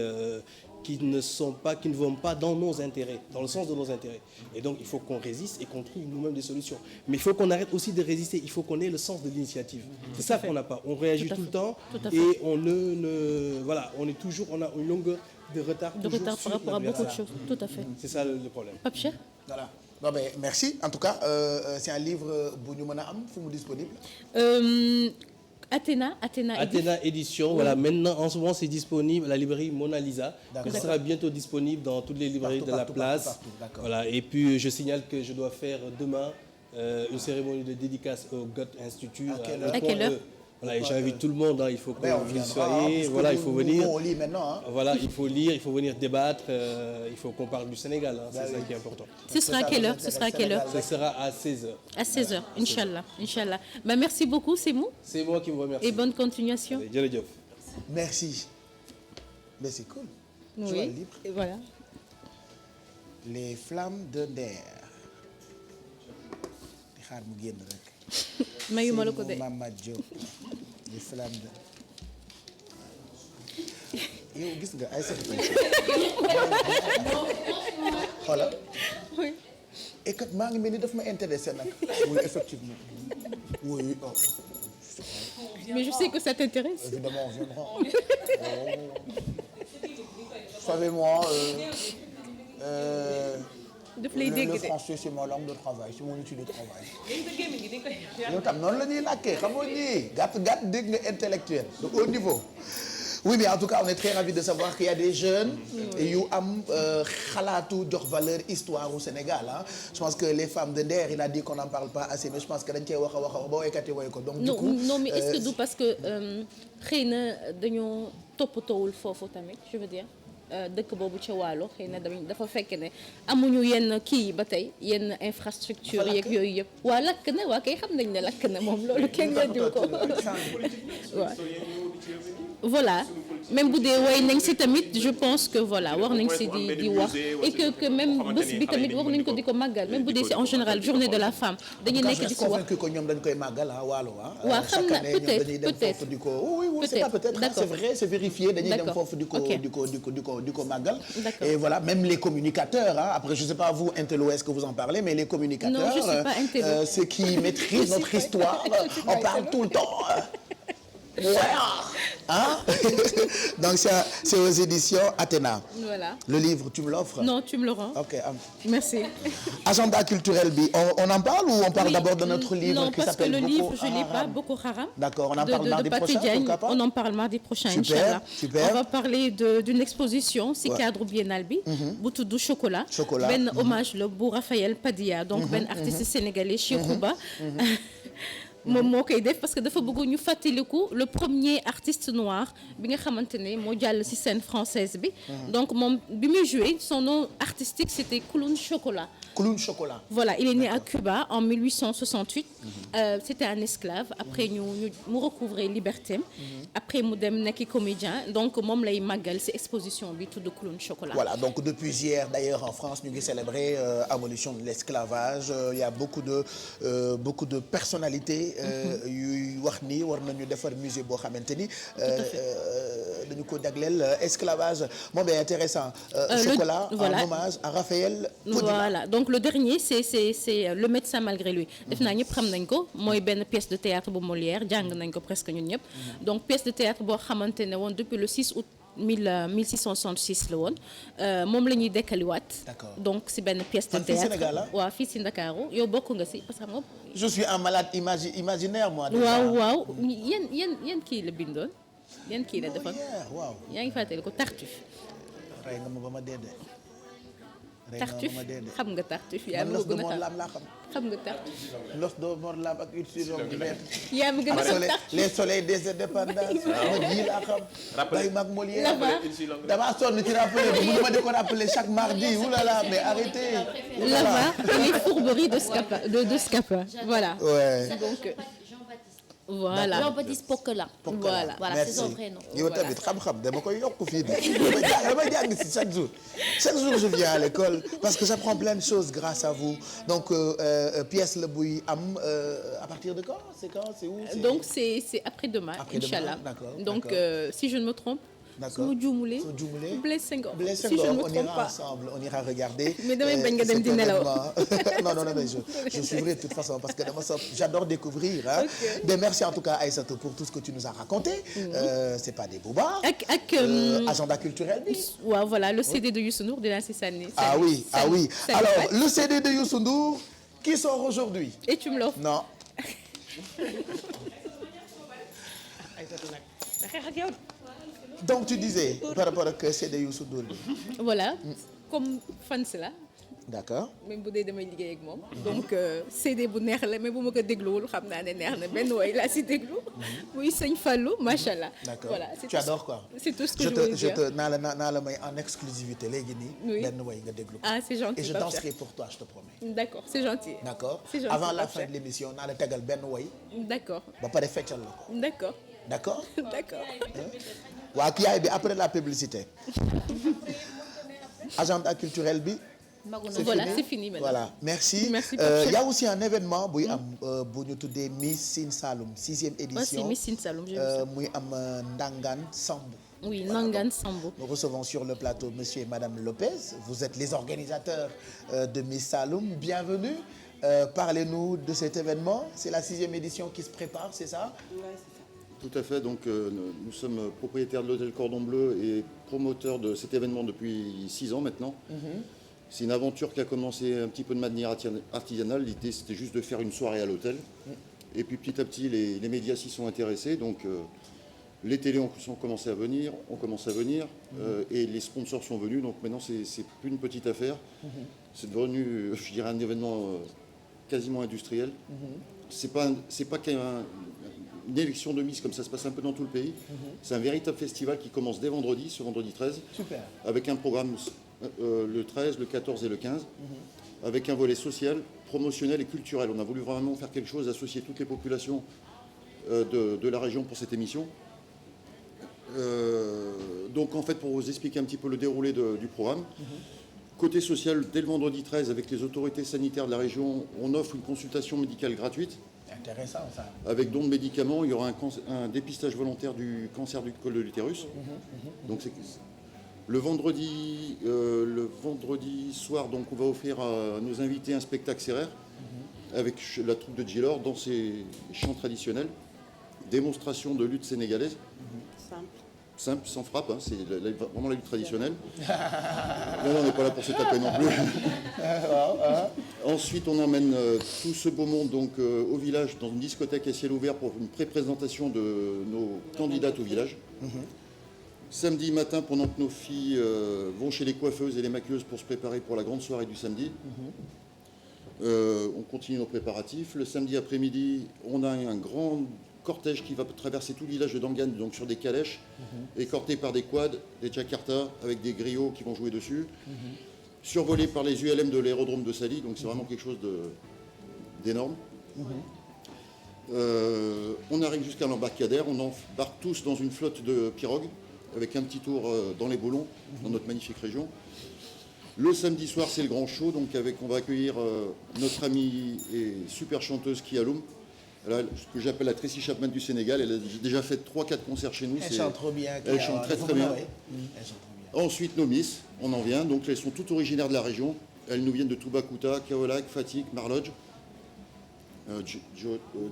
ne vont pas dans nos intérêts, dans le sens de nos intérêts. Et donc, il faut qu'on résiste et qu'on trouve nous-mêmes des solutions. Mais il faut qu'on arrête aussi de résister. Il faut qu'on ait le sens de l'initiative. C'est ça qu'on n'a pas. On réagit tout le temps et on est toujours, on a une longueur de retard par rapport à beaucoup de choses. Tout à fait. C'est ça le problème. Pape Cheikh? Voilà. Non, mais merci. En tout cas, c'est un livre bu ñu mën a am fu mu disponible. Athéna édition. Voilà, maintenant en ce moment c'est disponible à la librairie Mona Lisa. Ce sera bientôt disponible dans toutes les librairies de la place. Voilà, et puis je signale que je dois faire demain une cérémonie de dédicace au Goethe Institut. À quelle heure? Voilà, et j'invite tout le monde, il faut que vous y soyez, voilà, il faut venir. On lit maintenant. Voilà, il faut lire, il faut venir débattre, il faut qu'on parle du Sénégal, c'est ça qui est important. Ce sera à quelle heure? Ce sera à 16h. À 16h, Inch'Allah. Inch'Allah. Ben, merci beaucoup, c'est moi. C'est moi qui vous remercie. Et bonne continuation. Allez, merci. Mais c'est cool. Oui, tu vois le livre. Et voilà. Les flammes de Nder. di xaar mu génn rek. mayuma la ko de. Mama Diop. Les flammes de. yow gis nga ay voilà. Oui. Et que maa ngi mel ni daf ma intéressé nag. Oui, effectivement. Oui. Oh. Mais je sais que ça t'intéresse. Évidemment, on viendra. Savez-moi, le français c'est ma langue de travail, c'est mon outil de travail. yow tam noonu la ñuy làkkee xam nga nii gàtt dégg nga intellectuel de haut niveau. Oui, mais en tout cas, on est très ravis de savoir qu'il y a des jeunes yu am xalaatu jox valeur histoire au Sénégal. Hein. Je pense que les femmes de Nder, il a dit qu'on n'en parle pas assez, mais je pense que dañ cee wax a ba woykat yi woy ko. Donc du coup non, mais est-ce que du parce que xëy na dañoo toppatoowul foofu tamit, je veux dire dëkk boobu ca Waalo xëy na dafa fekk ne amuñu yenn kii ba tey yenn infrastructure yeeg yooyu yëpp. waa lakk na waa kay xam nañ ne lakk na moom loolu kenn weddiwu ko. waaw. Voilà, même bu dee woy nañ si tamit je pense que voilà war nañ si di wax et que même bés bi tamit war nañ ko di ko màggal même bu dee c'est en général journée de la femme dañuy nekk di ko wax. ko ñoom dañ koy màggal ah Waalo ah. waaw xam na peut-être oui c'est pas peut-être c'est vrai c'est vérifié dañuy dem foofu di ko màggal. Et voilà même les communicateurs hein. Après je sais pas vous Intello est-ce que vous en parlez mais les communicateurs. Non, je suis pas Intello. Ceux qui maîtrisent notre histoire on parle tout le temps. Ouais. Hein? Donc c'est aux éditions Athéna. Voilà. Le livre, tu me l'offres? Non, tu me le rends. OK. Merci. Agenda culturel bi, on en parle ou on parle d'abord de notre livre qui s'appelle Non, parce que le livre, je l'ai pas, Boko Haram. D'accord, on en parle mardi prochain, pourquoi pas? On en parle mardi prochain, super, Inch'Allah. Super. On va parler d'une exposition si cadre biennale bi, bu tudd Chocolat. Ben hommage le bu Raphaël Padilla, donc ben artiste sénégalais Cheikh Ouba. moom moo koy def parce que dafa bëgg ñu fàttaliku le premier artiste noir bi nga xamante ne moo jàll ci scène française bi. donc moom bi muy joué son nom artistique c'était Clown Chocolat. Clown Chocolat. Voilà, il est né à Cuba en 1868. C'était un esclave. Après mu recouvrer liberté. Après mu dem nekk comédien. Donc moom lay màggal ci exposition bi tudd Clown Chocolat. Voilà, donc depuis hier d'ailleurs en France ñu ngi célébrer abolition de l'esclavage. Il y a beaucoup de personnalités yuy wax ni war nañu defar musée boo xamante ni dañu ko jagleel esclavage. Moom est intéressant. Chocolat en hommage à Raphaël Podima. Voilà, donc le dernier c'est le médecin malgré lui. Def naa ñëpp xam nañ ko mooy benn pièce de théâtre bu Molière jàng nañ ko presque ñun ñëpp. Donc pièce de théâtre boo xamante ne woon depuis le 6 août 1666 la woon moom la ñuy dekkaliwaat. D'accord. Donc c'est benn pièce de théâtre. Fii Sénégal waaw fii ci Ndakaaru yow bokk nga ci parce que xam nga. Je suis un malade imaginaire moi. waaw yan kii la bindoon yan kii la defoon. waaw yaa ngi fàttali ko Tartuffe. rey nga ma ba ma dee de. Tartuffe xam nga Tartuffe yaa ma gën a xam nga Tartuffe. Los de Mor Lam ak Ursule yaa ma gën a xam Tartuffe les soleils des indépendances. ma ji laa xam. rappelé mag Molière. damaa sonn ci rappelé bi mënu ma di ko rappeler chaque mardi oulala mais arrêtez. Là-bas les fourberies de Scapin voilà. Ouais. Donc voilà Jean-Baptiste Poquelin. Voilà c'est son prénom. yow tamit xam-xam dama koy yokk fii de dama jàng si chaque jour je viens à l'école parce que j'apprends plein de choses grâce à vous donc pièce la buy am à partir de quand c'est où donc c'est après-demain inchallah donc si je ne me trompe. D'accord. su ma juumulee Blaise Senghor si je ne me trompe pas on ira regarder. mais damay bañ nga dem di nelaw. non mais je suivrai de toute façon parce que j'adore découvrir hein. Okay. Mais merci en tout cas Aïssatou pour tout ce que tu nous as raconté. C'est pas des bobards. ak agenda culturel bi. waaw voilà le CD de Youssou Ndour dinaa si sànni. ah oui alors le CD de Youssou Ndour qui sort aujourd'hui. et tu me l'offres. non. Donc tu disais par rapport ak CD Youssou Ndour bi. voilà comme fans la. D'accord. même bu dee damay liggéey ak moom. donc CD bu neex la mais bu ma ko dégluwul xam naa ne neex na benn woy laa si déglu. muy Sëñ Fallou macha allah. D'accord. Voilà tu adores quoi. c'est tout ce que je voulais dire. naa la may en exclusivité léegi nii. benn woy nga déglu ko. ah c'est gentil. et je danserai pour toi je te promets. D'accord c'est gentil. D'accord. C'est gentil, avant la fin de l'émission naa la tegal benn woy. D'accord. ba pare feccal la ko. D'accord. D'accord. D'accord. waa kii yaay bi après la publicité. agenda culturel bi. C'est fini maintenant. Voilà merci. Il y a aussi un événement buy am bu ñu tuddee Miss Sine Saloum 6e édition. Miss Sine Saloum muy am Ndangan Sambou. Oui, Ndangan Sambou. Nous recevons sur le plateau monsieur et madame Lopez. Vous êtes les organisateurs de Miss Saloum. Bienvenue. Parlez-nous de cet événement. C'est la 6e édition qui se prépare, c'est ça? Ouais, c'est ça. Tout à fait. Donc nous sommes propriétaires de l'hôtel Cordon Bleu et promoteurs de cet événement depuis 6 ans maintenant. C'est une aventure qui a commencé un petit peu de manière artisanale. L'idée, c'était juste de faire une soirée à l'hôtel. Et puis petit à petit, les médias s'y sont intéressés. Donc les télés ont commencé à venir, et les sponsors sont venus. Donc maintenant, c'est plus une petite affaire. C'est devenu, je dirais, un événement quasiment industriel. C'est pas une élection de Miss comme ça se passe un peu dans tout le pays. C'est un véritable festival qui commence dès vendredi, ce vendredi 13. Super. Avec un programme le 13, le 14 et le 15, avec un volet social, promotionnel et culturel. On a voulu vraiment faire quelque chose, associer toutes les populations de la région pour cette émission. Donc en fait, pour vous expliquer un petit peu le déroulé du programme, côté social, dès le vendredi 13, avec les autorités sanitaires de la région, on offre une consultation médicale gratuite. Intéressant ça. Avec don de médicaments, il y aura un dépistage volontaire du cancer du col de l'utérus. Donc c'est le vendredi soir, donc on va offrir à nos invités un spectacle serrère avec la troupe de Djilor dans ses chants traditionnels, démonstration de lutte sénégalaise. Simple, sans frappe, hein, c'est vraiment la lutte traditionnelle. Non, on n'est pas là pour se taper non plus. Ensuite, on emmène tout ce beau monde donc, au village, dans une discothèque à ciel ouvert pour une pré-présentation de nos candidates au village. Samedi matin, pendant que nos filles vont chez les coiffeuses et les maquilleuses pour se préparer pour la grande soirée du samedi. On continue nos préparatifs. Le samedi après-midi, on a un grand cortège qui va traverser tout le village de Dangan, donc sur des calèches, escorté par des quads, des Jakarta, avec des griots qui vont jouer dessus, survolé par les ULM de l'aérodrome de Sali, donc c'est vraiment quelque chose d'énorme. On arrive jusqu'à l'embarcadère, on embarque tous dans une flotte de pirogues, avec un petit tour dans les Boulons, dans notre magnifique région. Le samedi soir, c'est le grand show, donc on va accueillir notre amie et super chanteuse Kialoum, ce que j'appelle la Tracy Chapman du Sénégal. Elle a déjà fait 3-4 concerts chez nous. Elle chante trop bien. Elle chante très très bien. Ensuite, nos Miss, on en vient. Donc elles sont toutes originaires de la région. Elles nous viennent de Toubacouta, Kaolack, Fatick, Marlodge.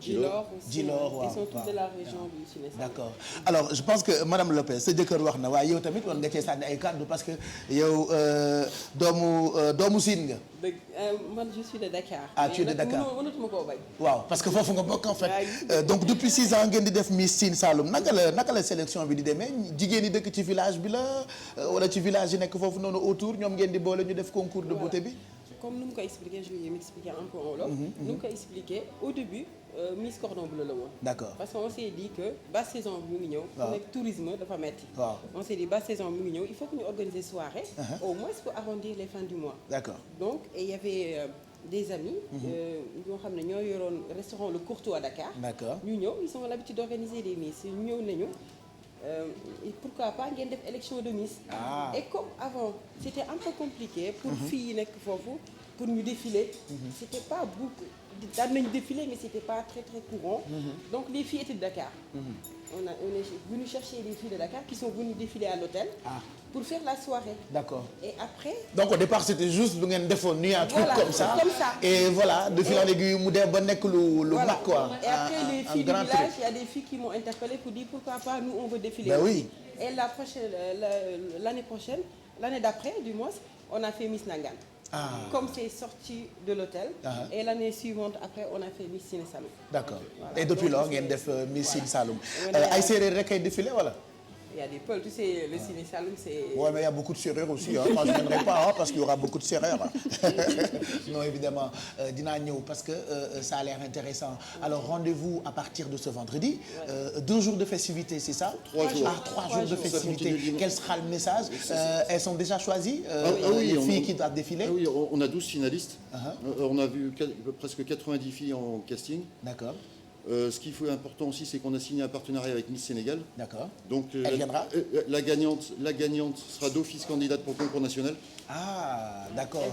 Djilor, ils sont tous de la région du Sud-Est. D'accord. Alors je pense que madame Lopez sa jëkkër wax na waaye yow tamit war nga cee sànni ay kàddu parce que yow doomu Sine nga. Man je suis de Dakar. Ah tu es de Dakar mënatuma koo bañ. waaw parce que foofu nga bokk en fait. Donc depuis 6 ans ngeen di def Miss Sine Saloum naka la sélection bi di demee jigéen ñi dëkk ci village bi la wala ci village yi nekk foofu noonu autour ñoom ngeen di boole ñu def concours de beauté bi. Comme nous m'avons expliqué, je vais m'expliquer un peu en wolof. Nous m'avons expliqué au début Miss Cordon Bleu la woon. D'accord. Parce qu'on s'est dit que basse saison mu ngi ñëw. waaw nekk tourisme dafa metti. waaw on s'est dit basse saison mu ngi ñëw il faut que ñu organiser soirée. Au moins pour arrondir les fins du mois. D'accord. Donc et il y avait des amis. ñoo xam ne ñoo yoroon restaurant Le Courtois à Dakar. D'accord. ñu ñëw ils ont l'habitude d'organiser des Miss ñu ñëw nañu. Et pourquoi pas ngeen def élection de Miss. Et comme avant c'était un peu compliqué pour filles yi nekk foofu pour ñu défiler. C'était pas beaucoup daan nañu défiler mais c'était pas très très courant. Donc les filles étaient de Dakar. On est venu chercher les filles de Dakar qui sont venues défiler à l'hôtel pour faire la soirée. D'accord. Et après. Donc au départ c'était juste lu ngeen defoon nii un truc voilà, comme ça. Et voilà de fil en aiguille mu dem ba nekk lu mag quoi. Et après les filles du village il y a des filles qui m'ont interpellé pour dire pourquoi pas nous on veut défiler. Ben oui. Et l'année prochaine, l'année d'après du moins, on a fait Miss Nangan. Comme c'est sorti de l'hôtel. Et l'année suivante après on a fait Miss Sine Saloum. D'accord. Voilà. Et depuis lors ngeen def Miss Sine Saloum. ay séeréer rek ay défilé wala. Il y a des Peuls, tu sais, le Sine Saloum, c'est... Ouais, mais il y a beaucoup de serreurs aussi. Hein. Moi, je ne viendrai pas parce qu'il y aura beaucoup de serreurs. Non, évidemment, dinaa ñëw parce que ça a l'air intéressant. Alors, rendez-vous à partir de ce vendredi. 2 jours de festivités, c'est ça? 3 jours. 3 jours de festivités. Quel sera le message? Elles sont déjà choisies, oui, les filles qui doivent défiler? Oui, on a 12 finalistes. On a vu presque 90 filles en casting. D'accord. Ce qui est important aussi, c'est qu'on a signé un partenariat avec Miss Sénégal. D'accord. Donc, elle viendra. La gagnante sera d'office candidate pour le concours national. Ah, d'accord.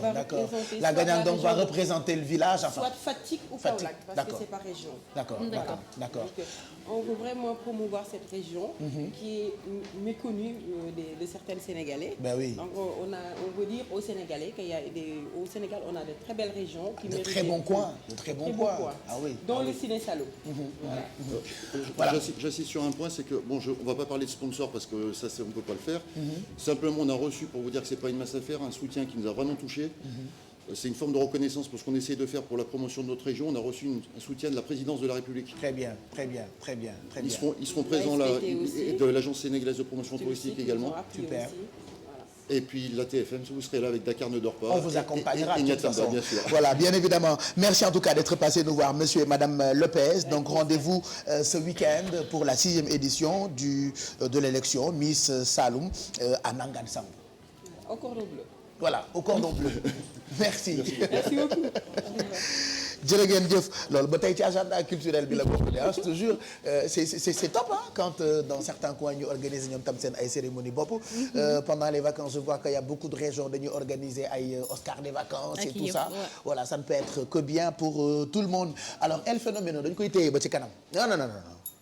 La gagnante donc va représenter le village. Enfin, soit Fatick ou Kaolack, parce que c'est par région. D'accord. On veut vraiment promouvoir cette région qui est méconnue de certains Sénégalais. Ben oui. Donc on veut dire aux Sénégalais qu'au Sénégal on a de très belles régions qui méritent de très bons coins. Ah oui. Dont le Sine Saloum. Voilà. J'insiste sur un point, c'est que on ne va pas parler de sponsor parce que ça on ne peut pas le faire. Simplement on a reçu, pour vous dire que c'est pas une masse à faire, un soutien qui nous a vraiment touché. C'est une forme de reconnaissance pour ce qu'on essaie de faire pour la promotion de notre région. On a reçu un soutien de la présidence de la République. Très bien. Ils seront présents là, et de l'agence sénégalaise de promotion touristique également. Super. Et puis la TFM, vous serez là avec Dakar ne dort pas. On vous accompagnera de toute façon. Bien sûr. Voilà, bien évidemment. Merci en tout cas d'être passé nous voir, monsieur et madame Lopez. Donc rendez-vous ce week-end pour la 6e édition de l'élection Miss Saloum à Nangan Samb. Au cordon bleu. Voilà, au cordon bleu. Merci. Merci beaucoup. jërë ngeen jëf loolu ba tey ci agenda culturel bi la bokk de je te jure c'est top hein, quand dans certains coins ñu organiser ñoom tam seen ay cérémonie bopp pendant les vacances je vois qu'il y a beaucoup de régions dañuy organiser ay Oscar des vacances et tout ça voilà ça ne peut être que bien pour tout le monde alors El Phénomène dañ koy téye ba ci kanam non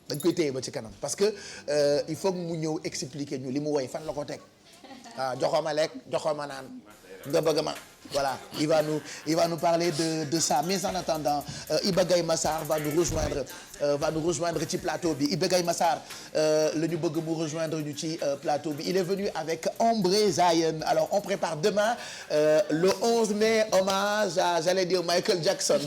dañ koy téye ba ci kanam parce que il faut que mu ñëw expliquer ñu li mu woy fan la ko teg joxo ma lekk joxo ma naan nga bëgg ma voilà il va nous parler de ça mais en attendant Iba Gaye Massar va nous rejoindre ci plateau bi Iba Gaye Massar la ñu bëgg mu rejoindre ñu ci plateau bi il est venu avec Ombre Zion alors on prépare demain le 11 mai hommage à j'allais dire Michael Jackson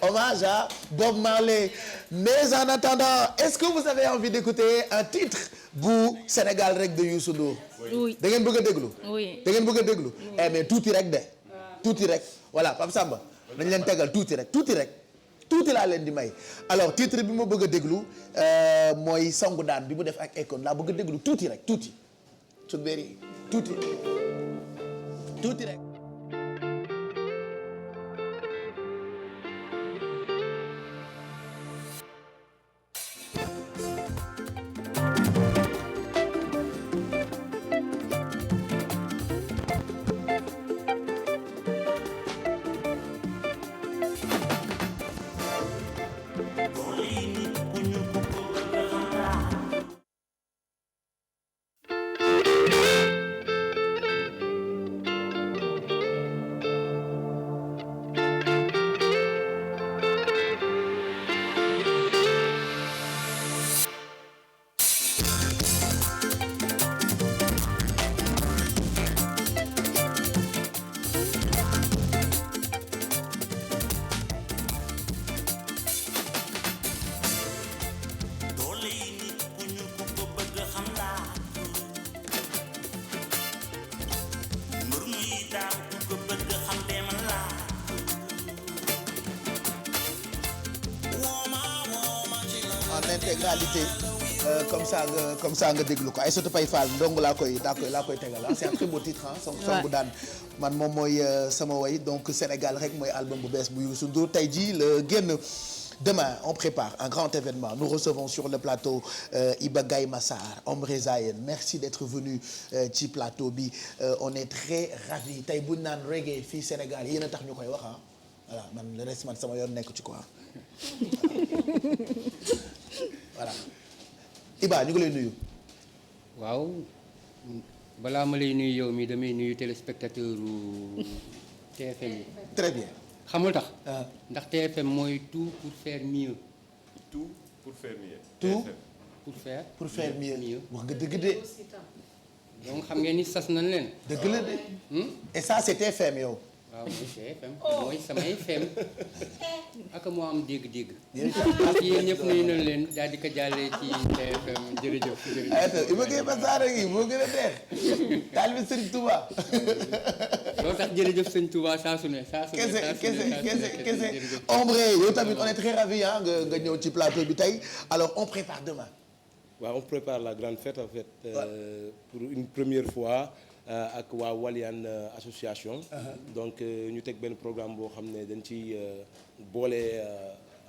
hommage à Bob Marley mais en attendant est-ce que vous avez envie d'écouter un titre bu Sénégal rek de Youssou Ndour oui da ngeen bëgg a déglu oui da ngeen bëgg a déglu mais tuuti rek de tuuti rek voilà Pape Samba dañ leen tegal tuuti rek tuuti laa leen di may alors titre bi ma bëgg a déglu mooy songu daan bi mu def ak Akon laa bëgg a déglu tuuti rek tuuti rek. Intégralité comme ça nga déglu ko Aïssatou Paye Fall ndong laa koy tegal c'est un très beau titre songu daan man moom mooy sama way donc Sénégal rek mooy album bu bees bu Youssou Ndour tey jii la génn. Demain on prépare un grand événement nous recevons sur le plateau Iba Gaye Massar Ombre Zayen merci d'être venu ci plateau bi on est très ravis tey buñ naan reggae fii Sénégal yéen a tax ñu koy wax voilà man le reste man sama yoon nekk ci quoi voilà Iba ñu ngi lay nuyu. waaw balaa ma lay nuyu yow mi damay nuyu téléspectateur TFM yi. très bien. xamul tax. ndax TFM mooy tout pour faire mieux. tout pour faire mieux. tout pour faire mieux. wax nga dëgg de. donc xam ngeen ni sas nañ leen. dëgg la de. et ça c'est TFM yow. waaw mooy TFM mooy samay FM ak moo am dégg-dégg. parce que yéen ñëpp nuyu nañ leen daal di ko jàllee ci TFM jërëjëf. Iba Gaye Massar yi moo gën a neex taalibe Serigne Touba. loolu tax jërëjëf Serigne Touba saa su ne. kese Ombre yow tamit on est très ravis nga ñëw ci plateau bi tey alors on prépare demain. waaw on prépare la grande fête en fait pour une première fois. ak waa Walian association. donc ñu teg benn programme boo xam ne dañ ci boole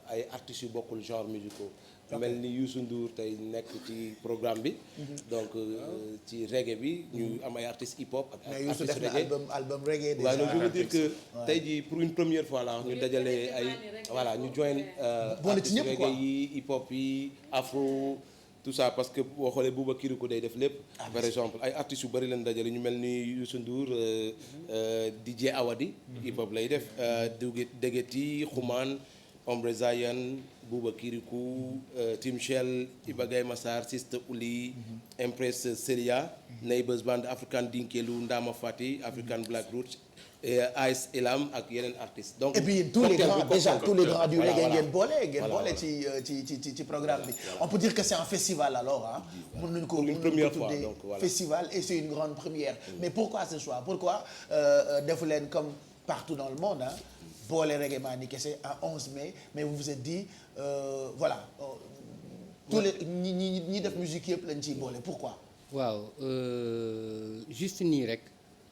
ay artistes yu bokkul genre musicaux. mel ni Youssou Ndour tey nekk ci programme bi. donc ci reggae bi ñu am ay artistes hip hop. ak artistes reggae album reggae. waaw donc je veux dire que tey jii pour une première fois là ñu dajale ay voilà ñu join. artistes reggae yi hip hop yi afro. tout ça parce que boo xoolee Bouba Kirikou day def lépp. par exemple ay artistes yu bëri leen dajale ñu mel ni Youssou Ndour DJ Awadi. hip hop lay def Degeti Xuman Ombre Zayen Bouba Kirikou Tim Shell Iba Gaye Massar Siste Uli Empress Seria Neighbors Band African Dinkelu Ndama Fati African Black Roots Ice Elam ak yeneen artistes. donc et puis tous les grands du reggae ngeen boole ci programme bi. on peut dire que c'est un festival alors mën nañu ko une première fois donc voilà festival et c'est une grande première. mais pourquoi ce choix pourquoi defu leen comme partout dans le monde boole reggae maa ni kese à 11 mai mais vous vous êtes dit voilà tous les ñi def musique yëpp lañ ciy boole pourquoi. waaw juste nii rek.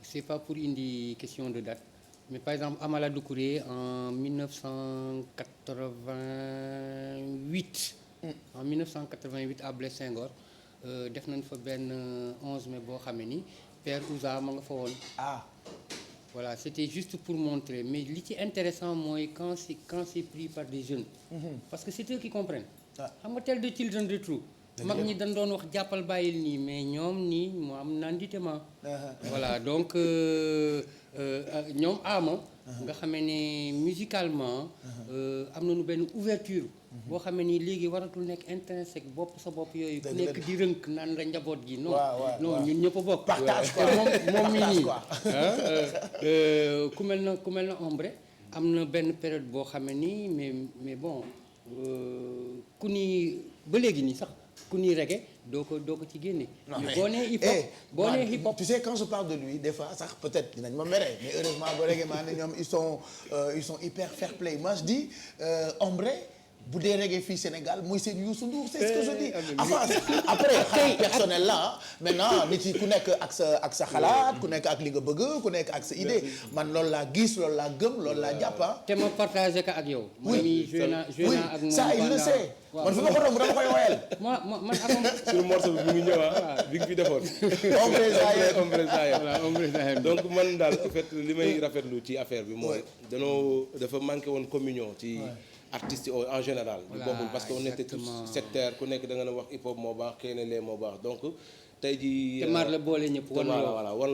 c'est pas pour indi question de date mais par exemple Amala Doucouré en 1988 à Blaise Senghor def nañ fa benn 11 mai boo xamee ni Père Ouza ma nga fa woon. voilà c'était juste pour montrer mais li ci intéressant mooy quand c'est pris par des jeunes. parce que c'est eux qui comprennent. xam nga tell the children the truth. mag ñi dañ doon wax jàppal bàyyil nii mais ñoom nii moo am nanditema voilà donc ñoom ama nga xamee ne musicalement am nañu benn ouverture boo xamee ni léegi waratul nekk intrinsèque bopp sa bopp yooyu ku nekk di rënk naan la njaboot gi non ñun ñëpp a bokk partage quoi moom mi nii ku mel na Ombre am na benn période boo xamee ni mais bon ku ni ba léegi nii sax ku ni reggae doo ko ci génne. Non, mais mais, boo nee hip hop boo nee hip hop. tu sais quand je parle de lui des fois sax peut-être dinañ ma mere mais heureusement ba reggae maa ne ñoom ils sont hyper fair play moi je dis Ombre bu dee reggae fii Sénégal muy seen Youssou Ndour c'est ce que je dis enfin après xalaat personnel la maintenant nit yi ku nekk ak sa xalaat ku nekk ak li nga bëgg ku nekk ak sa idée man loolu laa gis loolu laa gëm loolu laa jàpp te ma partagé ko ak yow. oui joué naa ak moom ça il le sait man fi ma ko romb dama koy woyal man ak sur morceau bi mu ngi ñëw bi nga fi defoon. Ombre Zayen donc man daal en fait li may rafetlu ci affaire bi mooy dafa manqué woon communion ci artistes en général ñu bokkul parce que on était tous sectaires ku nekk da nga wax hip hop moo baax xëy na lee moo baax donc tey jii te mar la boole ñëpp wan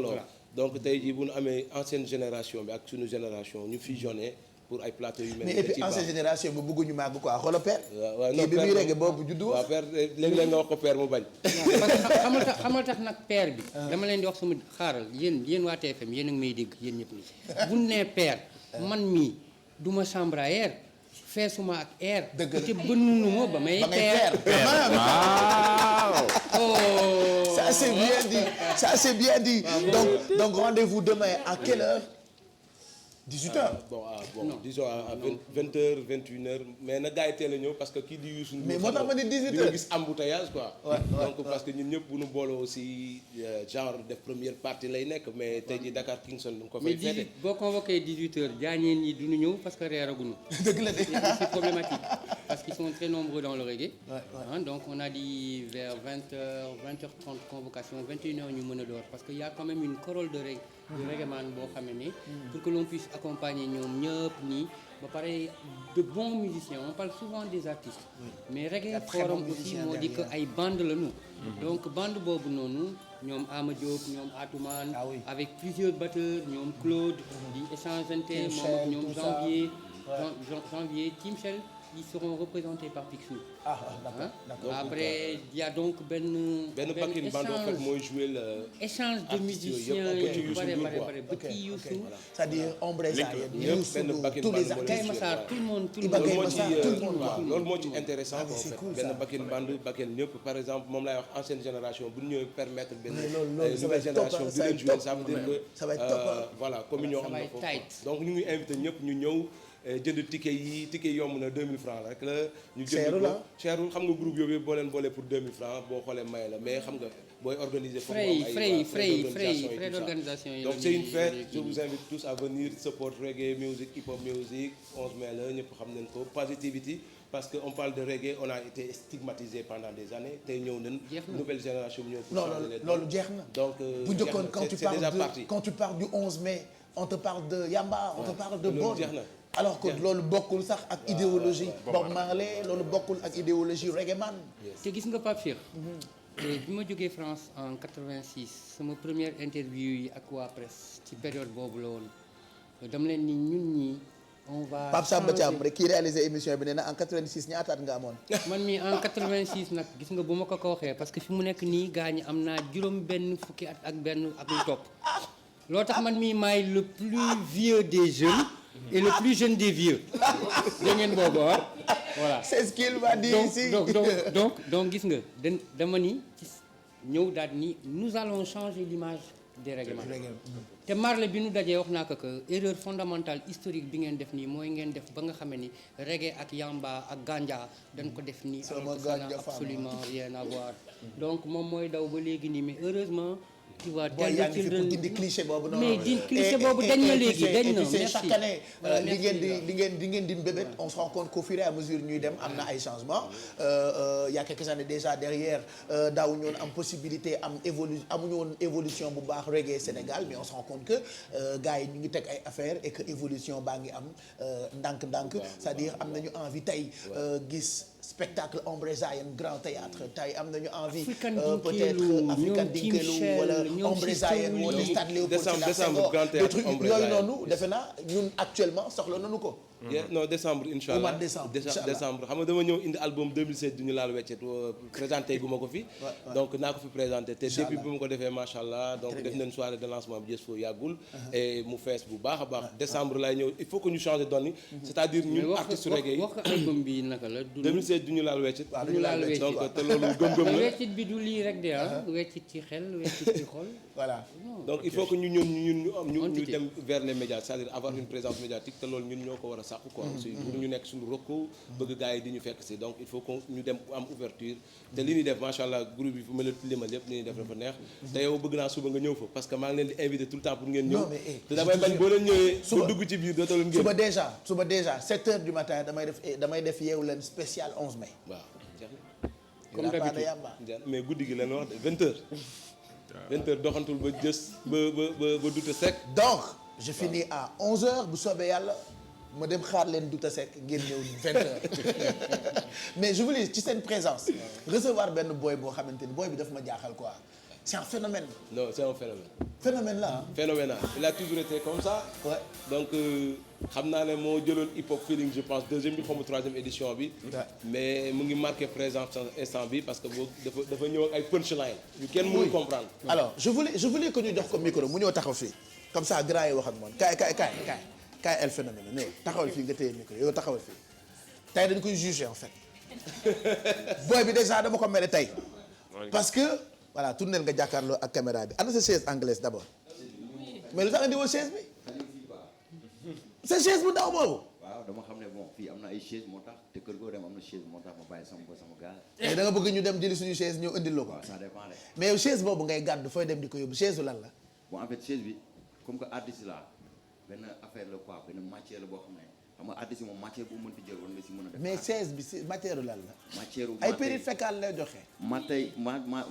loolu donc tey jii bu ñu amee ancienne génération bi ak suñu génération ñu fusionné pour ay plateau yu mel mais et puis ancienne génération bi bëgguñu màgg quoi xoolal père kii bi muy reggae boobu juddu waaw père léegi-léeg nga wax ko père mu bañ xamal tax nag père bi dama leen di wax sama xaaral yéen waa TFM yéen a ngi may dégg yéen ñëpp ni bu nee père man mii duma chambre à air feesuma ak air te bënnunu ma ba may teer waaw ça c'est bien dit donc rendez-vous demain à quelle heure 18h bon disons à 20h 21h mais na gars yi teel a ñëw parce que kii di Youssou Ndour mais moo tax ma ni 18h di nga gis embouteillage quoi donc parce que ñun ñëpp bu ñu booloo aussi genre def première partie lay nekk mais tey jii Dakar Kingston du ko fay fête boo convoqué 18h jaañeen ñi duñu ñëw parce que reeraguñu dëgg la c'est problématique parce qu'ils sont très nombreux dans le reggae donc on a dit vers 20h30 convocation 21h ñu mën a door parce que y a quand même une chorale de reggae man boo xamee ne pour que l'on puisse accompagner ñoom ñëpp nii ba pare de bons musiciens on parle souvent des artistes mais reggae forum aussi moo di que ay bande la ñu donc bande boobu noonu ñoom Ama Diop ñoom Atoumane avec plusieurs batteurs ñoom Claude di échangeante moom ak ñoom janvier Tim Shell ils seront représentés par Picsou. d'accord. Après il y a donc benn backing band en fait mooy jouer le échange de musiciens yu bare ba ci Youssou c'est-à-dire Ombre Zayen Youssou tous les artistes Kay Massar tout le monde loolu moo ci intéressant en fait benn backing band backing ñëpp par exemple moom laay wax ancienne génération bu ñu ñëwee permettre benn nouvelle génération di leen jouer ça veut dire que voilà communion am na foofu donc ñu ngi invité ñëpp ñu ñëw jënd ticket yi yomb na 2000 francs rek la ñu jënd ko cherul xam nga groupe yooyu boo leen boolee pour 2000 francs boo xoolee may la mais xam nga booy organiser frais d'organisation yi donc c'est une fête je vous invite tous à venir support reggae music hip hop music 11 mai la ñëpp xam nañ ko positivity parce que on parle de reggae on a été stigmatisé pendant des années tey ñëw nañ nouvelle génération ñëw non loolu jeex na donc bu njëkkoon quand tu parles du 11 mai on te parle de Yamba on te parle de Bon alors que loolu bokkul sax ak idéologie Bob Marley loolu bokkul ak idéologie reggae man te gis nga Pape Cheikh bi ma jógee France en 86 sama première interview yi ak waa presse ci période boobu la woon dama leen ni ñun ñi on va Pape Samba Thiam rek kii réalisé émission bi nee na en 86 ñaata at nga amoon man mi en 86 nag gis nga bu ma ko waxee parce que fi mu nekk nii gaa ñi am naa juróom benn fukki at ak benn ak lu topp loo tax man mii maay le plus vieux des jeunes et le plus jeune des vieux dégg ngeen boobu voilà c'est ce qu'il m'a dit ici donc gis nga dama ni ñëw daal ni nous allons changer l'image des règlements te Marley bi nu dajee wax naa ko que erreur fondamentale historique bi ngeen def nii mooy ngeen def ba nga xamee ni reggae ak yamba ak ganja dañ ko def nii alors que ça n'a absolument rien à voir donc moom mooy daw ba léegi nii mais heureusement tu vois yaa ngi fi pour dindi cliché boobu noonu mais dindi cliché boobu dañ na léegi dañ na merci chaque année li ngeen di mbébét on se rend compte qu'au fur et à mesure ñuy dem am na ay changements il y a quelques années déjà derrière daawuñu woon am possibilité amuñu woon évolution bu baax reggae Sénégal mais on se rend compte que gars yi ñu ngi teg ay affaires et que évolution baa ngi am ndànk-ndànk c'est-à-dire am nañu envie tey gis spectacle Ombre Zayen grand théâtre tey am nañu envie peut-être African Dinkelu wala Ombre Zayen wala stade Léopold Sédar Senghor des trucs yooyu noonu defe naa ñun actuellement soxla nañu ko non décembre incha allah au mois de décembre incha allah décembre xam nga dama ñëw indi album 2007 du ñu laal weccet présenté gu ma ko fi. donc naa ko fi présenté te depuis bi ma ko defee macha allah donc def nañ soirée de lancement bi Just for yàggul. et mu fees bu baax a baax. décembre lay ñëw il faut que ñu changer donne yi. c'est-à-dire ñun artistes reggae yi. wax album bi naka la. 2007 du ñu laal weccet. du ñu laal weccet donc te loolu gëm-gëm la. weccit bi du lii rek de ah. weccit ci xel weccit ci xol. voilà donc il faut que ñu dem vers les médias c'est-à-dire avoir une présence médiatique te loolu ñun ñoo ko war a sàkku quoi. pour ñu nekk suñu rokko bëgg gars yi di ñu fekk si donc il faut que ñu dem am ouverture te li ñuy def macha allah groupe bi fu ma la limal yëpp li ñuy def dafa neex te yow bëgg naa suba nga ñëw fa parce que maa ngi leen di invité tout le temps pour ngeen ñëw te damay bañ boo leen ñëwee ba dugg ci biir dootoo leen génn suba déjà 7h du matin damay def yeewu leen spécial 11 mai waaw comme d'habitude mais guddi gi leen wax de 20h doxantul ba jës ba dute sec donc je finis à 11h bu soobee yàlla ma dem xaar leen Douta Seck ngeen ñëw 20h mais je voulais ci seen présence recevoir benn boy boo xamante ni boy bi daf ma jaaxal quoi c'est un phénomène. non c'est un phénomène. phénomène là phénoménal il a toujours été comme ça. ouais donc xam naa ne moo jëloon hip hop feeling je pense deuxième bi xaw ma troisième édition bi. mais mu ngi marqué présence instant bi parce que boo dafa ñëw ak ay punchline yu kenn mënu comprendre. alors je voulais que ñu jox ko micro mu ñëw taxaw fii comme ça grand yi wax ak moom kaay el phénomène ne taxawal fii nga téye micro yow taxawal fii tey dañ koy juger en fait boy bi déjà dama ko mere tey parce que voilà tournel nga jàkkaarloo ak caméra bi ana sa chaise anglaise d'abord mais lu tax nga di woo chaise bi sa chaise bu ndaw boobu. waaw dama xam ne bon fii am na ay chaise moo tax te kër goo dem am na chaise moo tax ma bàyyi sama gars. mais da nga bëgg ñu dem jëli suñu chaise ñëw indil la ko. waaw ça dépend de. mais yow chaise boobu ngay gàddu fooy dem di ko yóbbu chaise lan la. bon en fait chaise bi comme que artiste la benn affaire la quoi benn matière la boo xam ne xam nga artiste moom matière bu mënti jël war nga si mën a def. mais chaise bi si matière lan la. matière ay période fécale lay joxe.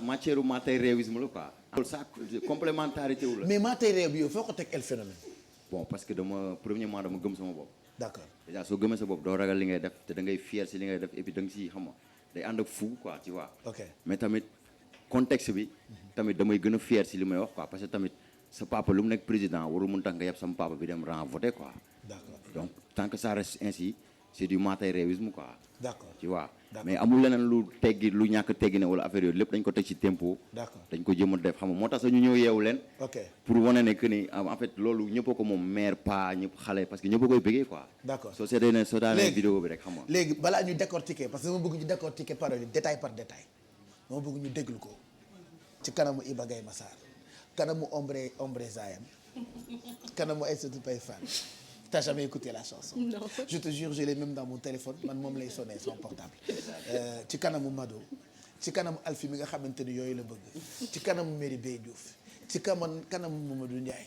matière matérialisme la quoi. loolu ça complémentarité wu la. mais matériel bi yow foo ko teg el phénomène. bon parce que premièrement dama gëm sama bopp. d'accord déjà soo gëmee sa bopp doo ragal li ngay def te da ngay fier si li ngay def et puis da nga si xam nga day ànd ak fou quoi tu vois. ok mais tamit contexte bi. tamit damay gën a fier si li may wax quoi parce que tamit sa papa lu mu nekk président warul mun tax nga yeb sama papa bi dem ren voter quoi. d'accord donc tant que ça reste ainsi c'est du matérialisme quoi. d'accord tu vois. mais amul leneen lu teggi lu ñàkk teggi ne wala affaire yooyu lépp dañ ko teg ci tempo. d'accord dañ ko jéem a def xam nga moo tax sax ñu ñëw yeewu leen. ok pour wane ne que ni en fait loolu ñëpp a ko moom mère pa ñëpp xale parce que ñëpp a koy bëggee quoi. d'accord soo seetee ne soo daanee vidéo bi rek xam nga. léegi balaa ñu décortiquer parce que dama bëgg ñu décortiquer paroles yi détail par détail dama bëgg ñu déglu ko ci kanamu Iba Gaye Massar kanamu Ombre Zayam kanamu Aïssatou Paye Fall. T'as jamais écouté la chanson? Non. Je te jure, je l'ai même dans mon téléphone man moom lay sonné son portable. ci kanamu Mado ci kanamu Alfi mi nga xamante ni yooyu la bëgg ci kanamu Mary Bey Diouf ci kanamu Mamadou Ndiaye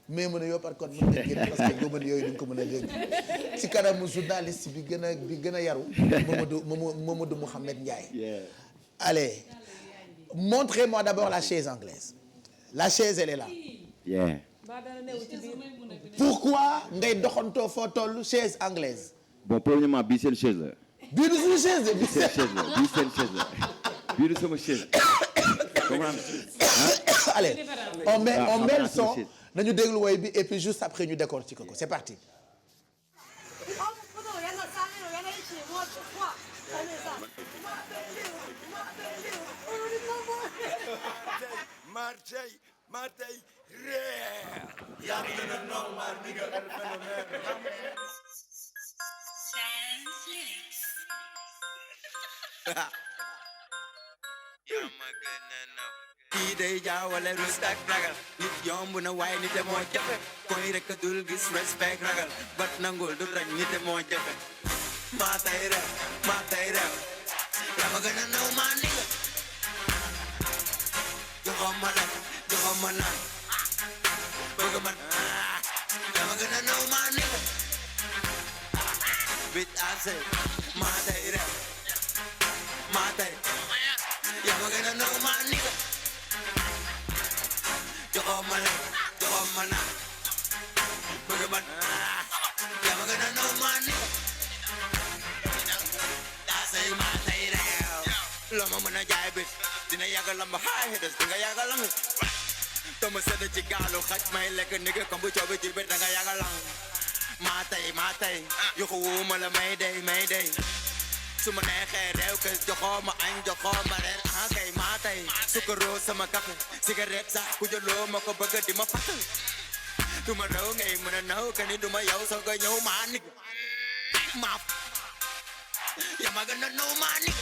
mais mën a yow par contre mën na génn parce que góoban yooyu duñ ko mën a dégg ci kanamu journaliste bi gën a yaru Mamadou Mouhamed Ndiaye. Allez, montrez-moi d'abord la chaise anglaise. La chaise elle est là. Yeah. Pourquoi ngay doxantoo foo toll chaise anglaise. bon premièrement bii seen chaise la. bii du suñu chaise de. bii seen chaise la bii seen chaise la bii du sama chaise. allez on met le son nañu déglu woy bi et puis juste après ñu décortiquer ko c'est parti. Martey rare yaa ngi gën a normal ni nga el phénomène yaa ma gën a naw kii day jaawale rus ak ragal nit yomb na waaye nit moo jafe koy rek a dul gis respect ragal bat nangul du rek nit moo jafe Martey rare yaa ma gën a naw maa ni nga joxoon ma la joxoon ma naan bëgg man yaa ma gën a naw maa ni nga bit ase Martey rare yaa ma gën a naw maa ni nga joxoon ma la joxoon ma naan bëgg man yaa ma gën a naw maa ni nga ase Martey rare loo ma mën a jaay bit dina yàgg lamb high hitters dinga yàgg lamb toma sedd ci gaalu xaj may lekk nigga comme bu coobi ci bit danga yàgg lamb maa tey yuxu wuuma la may day su ma neexee réew kër joxoo ma añ joxoo ma reer ah kay maa tey sukkaroo sama café cigarette sax ku jëloo ma ko bëgg di ma fatal du ma raw ngay mën a naw ka ni du ma yow soo ko ñëw maa nig maa yaa ma gën a naw maa nig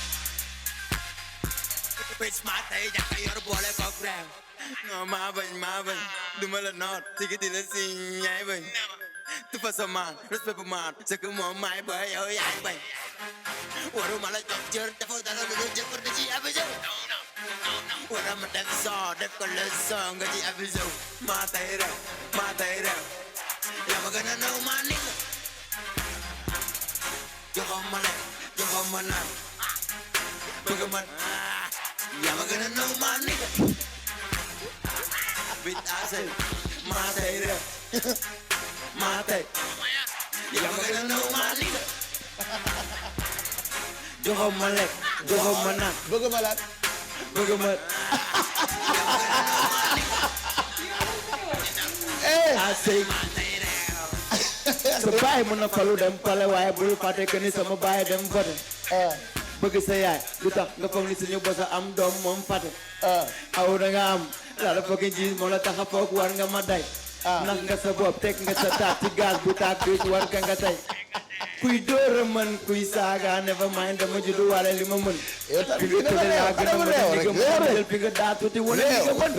bitch maa tey jàkka yor boole koog réew non maa bañ du ma la noot sigi di la si ñaay bañ tu fa sa maan respect bu maan c'est que moom maay ba yow yaay bañ waruma la jox jër dafa dara lu dul jëfër da ci abisé warama def son def ko le son nga ci abisé maa tey rew yaa ma gën a naw maa nig joxoon ma lekk joxoon ma naan bëgg man yaa ma gën a naw maa nig bit ase maa tey rew maa tey yaa ma gën a naw maa nig joxoon ma lekk joxoon ma naan bëgg ma laat bëgg ma asey sa baay mën na falu dem pale waaye bul fàtte que ni sama baay dem vote bëgg sa yaay lu tax nga foog ni suñu bosa am doom moom fàtte aw da nga am la la foog njiis moo la tax a foog war nga ma day nax nga sa bopp teg nga sa taat ci gaz bu taak bi war nga tey kuy dóor a mën kuy saaga never mind dama juddu wale li ma mën fi nga tëddee laa gën a mën li nga mën fi nga daa tuuti wane li nga mën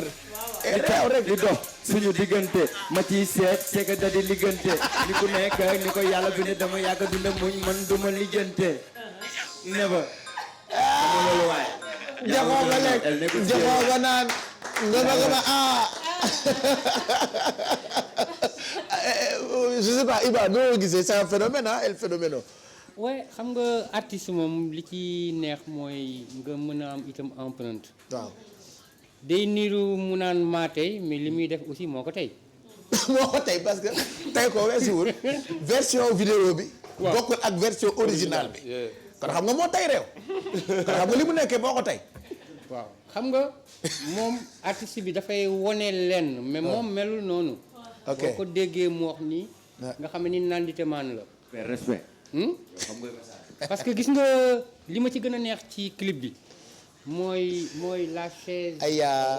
réew rek di dox suñu diggante ma ciy seet c'est que da di liggante ni ku nekk ni ko yàlla bi ne dama yàgg dunda muñ man duma lijjante never loolu waaye jaxoo nga lekk jaxoo nga naan nga bëgg ma je sais pas Iba noo gisee c'est un phénomène el phénomène ouais xam nga artiste moom li ci neex mooy nga mën a am itam empreinte waaw day niru mu naan maa tey mais li muy def aussi moo ko tey moo ko tey parce que tey ko weesuwul version vidéo bi bokkul ak version originale bi kon xam nga moo tey réew kon xam nga li mu nekkee moo ko tey waaw xam nga moom artiste bi dafay wone lenn mais moom melul noonu ok boo ko déggee mu wax nii nga xam ni nandite maan la respect parce que gis nga li ma ci gën a neex ci clip bi mooy la chaise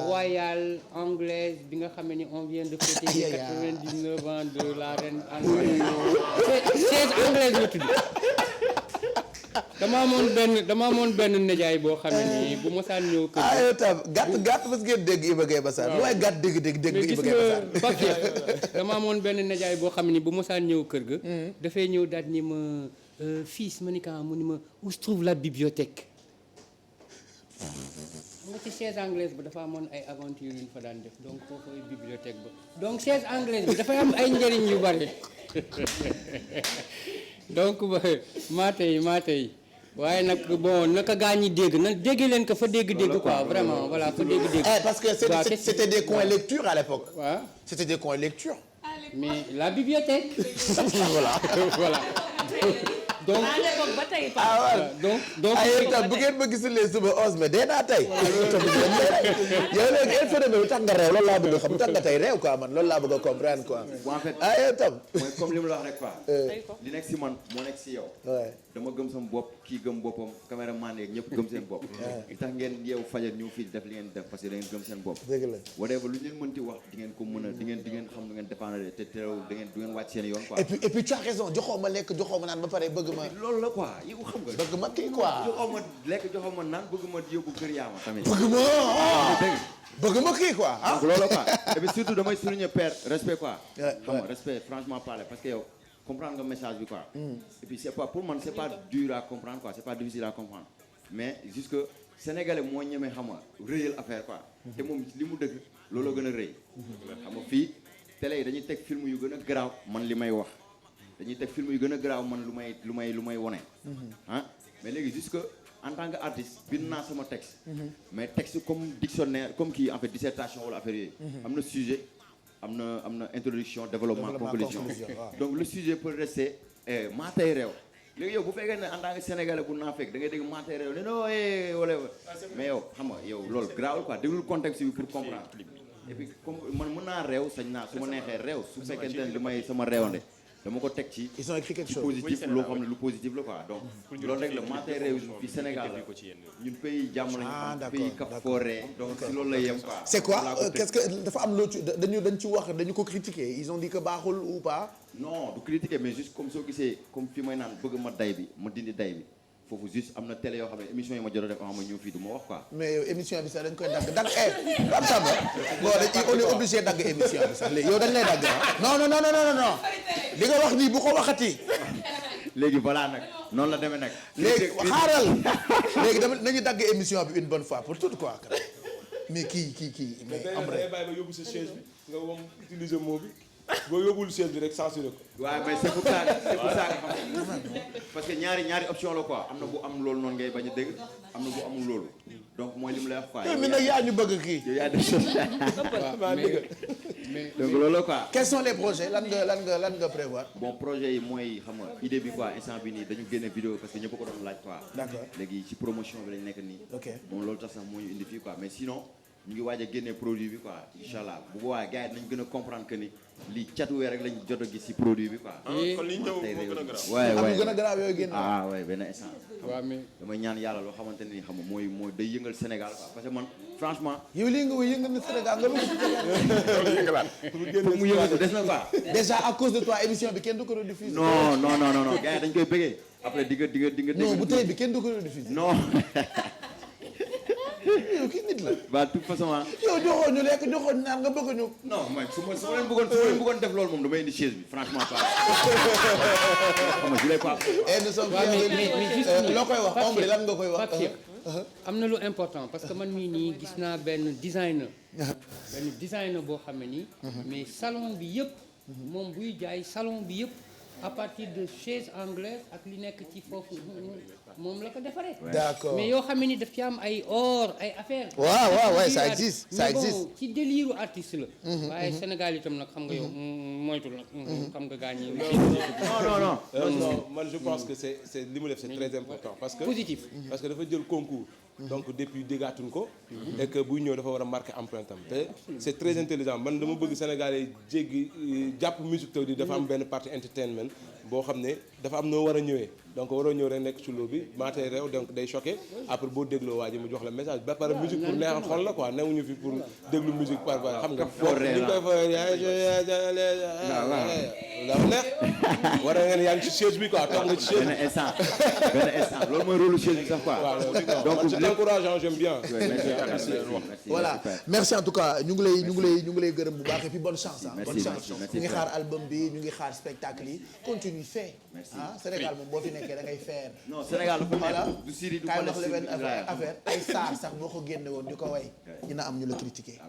royale anglaise bi nga xam ni on vient de fêter les 99 ans de la reine anglaise chaise anglaise la tudd dama amoon benn nijaay boo xam ni bu mosaan ñëw kër yow tam gàtt mas ngeen dégg Iba Gueye Bassar lu waaye gàtt dégg Iba Gueye Bassar dama amoon benn nijaay boo xam ni bu mosaan ñëw kër ga dafay ñëw daal ni ma fils ma ni ka mu ni ma où se trouve la bibliothèque nga ci chaise anglaise ba dafa amoon ay aventure yu ñu fa daan def donc foofu bibliothèque ba donc chaise anglaise bi dafay am ay njëriñ yu bari donc maa tey waaye nag bon naka gaa ñi dégg na dégg leen ko fa dégg-dégg quoi vraiment voilà fa dégg-dégg. parce que c'était des coins lecture à l'époque. waaw c'était des coins lecture. mais la bibliothèque. voilà. donc ba tey donc itam bu ngeen ma gisulee suba 11 mai dee naa tey. yow léegi il faut lu tax nga réew loolu laa bëgg a xam lu tax nga tey réew quoi man loolu laa bëgg a comprendre quoi. en fait yow tam. mooy comme li mu la wax rek quoi. li nekk si man moo nekk si yow. dama gëm sama bopp kii gëm boppam caméraman yeeg ñëpp gëm seen bopp. li tax ngeen yeewu fajar ñëw fii def li ngeen def parce que da ngeen gëm seen bopp. dëgg la whatever lu ngeen mënti wax di ngeen ko mën a di ngeen xam lu ngeen dépendre te teewul du ngeen wàcc seen yoon quoi. et puis tu as raison joxoo ma lekk joxoo ma naan ba pare bëgg ma. loolu la quoi yow xam nga. bëgg ma kii quoi. joxoo ma lekk joxoo ma naan bëgg ma yóbbu kër yaama tamit. bëgg ma kii quoi. donc loolu quoi et puis surtout damay souligner père respect quoi. xam nga respect franchement parler parce que yow comprendre nga message bi quoi. et puis c'est pas pour man c'est pas dur à comprendre quoi c'est pas difficile à comprendre mais juste que sénégalais moo ñemee xam nga rëyal affaire quoi. te moom li mu dëgg looloo gën a rëy. xam nga fii télé yi dañuy teg film yu gën a garaaw man li may wax. dañuy teg film yu gën a garaaw man lu may wone ah mais léegi juste que en tant que artiste bind naa sama texte mais texte comme dictionnaire comme kii en fait dissertation wala affaire yooyu am na sujet am na introduction développement conclusion donc le sujet peut rester maa tey réew léegi yow bu fekkee ne en tant que sénégalais bu naa fekk da ngay dégg maa tey réew ne non wala mais yow xam nga yow loolu garaawul quoi déglul contexte bi pour comprendre et puis comme man mën naa réew sañ naa su ma neexee réew su fekkente ne li may sama réewande dama ko teg ci. ils ont écrit quelque chose positif loo xam ne lu positif la quoi donc. loolu rek la maa tey réew fi Sénégal ñun pays jàmm lañu pays Cap Forêt donc si loolu la yem quoi. c'est quoi qu'est-ce que dafa am loo ci dañ ci wax dañu ko critiquer ils ont dit que baaxul ou pas. non du critiquer mais juste comme soo gisee comme fi may naan bëgg ma day bi ma dindi day bi foofu juste am na télé yoo xam ne émission yi ma jot a def ma ñëw fii du ma wax quoi. mais yow émission bi sax dañ koy dagg am Samba bon on est obligé dagg émission bi sax léegi yow dañ lay dagg non li nga wax nii bu ko waxati. léegi voilà nag noonu la demee nag. léegi xaaral léegi dama nañu dagg émission bi une bonne fois pour tout quoi mais kii mais am bàyyi ba yóbbu sa chaise bi nga wam utiliser mot bi boo yóbbul chaise bi rek censuré ko. waaw mais c'est pour ça nga xam parce que ñaari option la quoi am na bu am loolu noonu ngay bañ a dégg am na bu amul loolu donc mooy li mu lay wax quoi. yow mi nag yaa ñu bëgg kii. yow yaa def mais donc loolu la quoi. quels sont les projets lan nga prévoir. bon projet yi mooy xam nga idée bi quoi instant bi nii dañu génne vidéo parce que ñëpp ko doon laaj quoi. d'accord léegi ci promotion bi lañ nekk nii. ok bon loolu tax sax moo ñu indi fii quoi mais sinon ñu ngi waaj a génne produit bi quoi incha allah bu boobaa gars yi nañ gën a comprendre que ni lii catuwee rek lañ jot a gis ci produit bi quoi. kon li ñëw moo gën a garaaw. waaye gën a garaaw yooyu génn. waaye benn instant. waaw mais damay ñaan yàlla loo xamante ne ni xam nga mooy day yëngal Sénégal quoi parce que man franchement. yow lii nga yëngal na Sénégal nga bëgg mu yëngal des na quoi. déjà à cause de toi émission bi kenn du ko rediffuser. non gars yi dañ koy bëggee après di nga. non bu tey bi kenn du ko rediffuser. non. yow kii nit la. ba toute façon ah. yow joxoon ñu lekk joxoon ñu naan nga bëgg ñu. non man su ma leen bëggoon def loolu moom damay indi chaise bi franchement pas. xam nga je l'ai pas. et nous sommes loo koy wax ombre lan nga koy wax. am na lu important parce que man mii nii gis naa benn designer boo xam ne nii. mais salon bi yëpp. moom buy jaay salon bi yëpp. à partir de chaise anglaise ak li nekk ci foofu moom la ko defaree. d'accord mais yoo xam ne ni daf ci am ay or ay affaires. waaw ça existe mais bon ci délire artiste la. waaye Sénégal itam nag xam nga yow moytul nag. xam nga gaañ yi. non man je pense que c'est li mu def c'est très important parce que. positif parce que dafa jël concours. donc depuis déggaatuñ ko. et que buy ñëw dafa war a marquer empreinte am te c'est très intelligent man dama bëgg Sénégalais jéggi jàpp musique taw di dafa am benn partie entertainment boo xam ne dafa am noo war a ñëwee donc waroo ñëw rek nekk ci loo bi maatee réew donc day choqué après boo dégloo waa ji mu jox la message ba pare musique pour neexal xol la quoi newuñu fi pour déglu musique par xam nga ñu koy fa dafa neex war a ngeen yaa ngi ci chaise bi quoi toog nga ci chaise benn instant loolu mooy rôle chaise bi sax quoi donc c'est encourageant j'aime bien voilà merci en tout cas ñu ngi lay gërëm bu baax et puis bonne chance bonne chance ñu ngi xaar album bi ñu ngi xaar spectacle yi continue fait Sénégal moom boo fi nekkee da ngay faire non Sénégal voilà du Syrie du kaay wax la benn affaire ay star sax boo ko génne woon di ko way dina am ñu la critiquer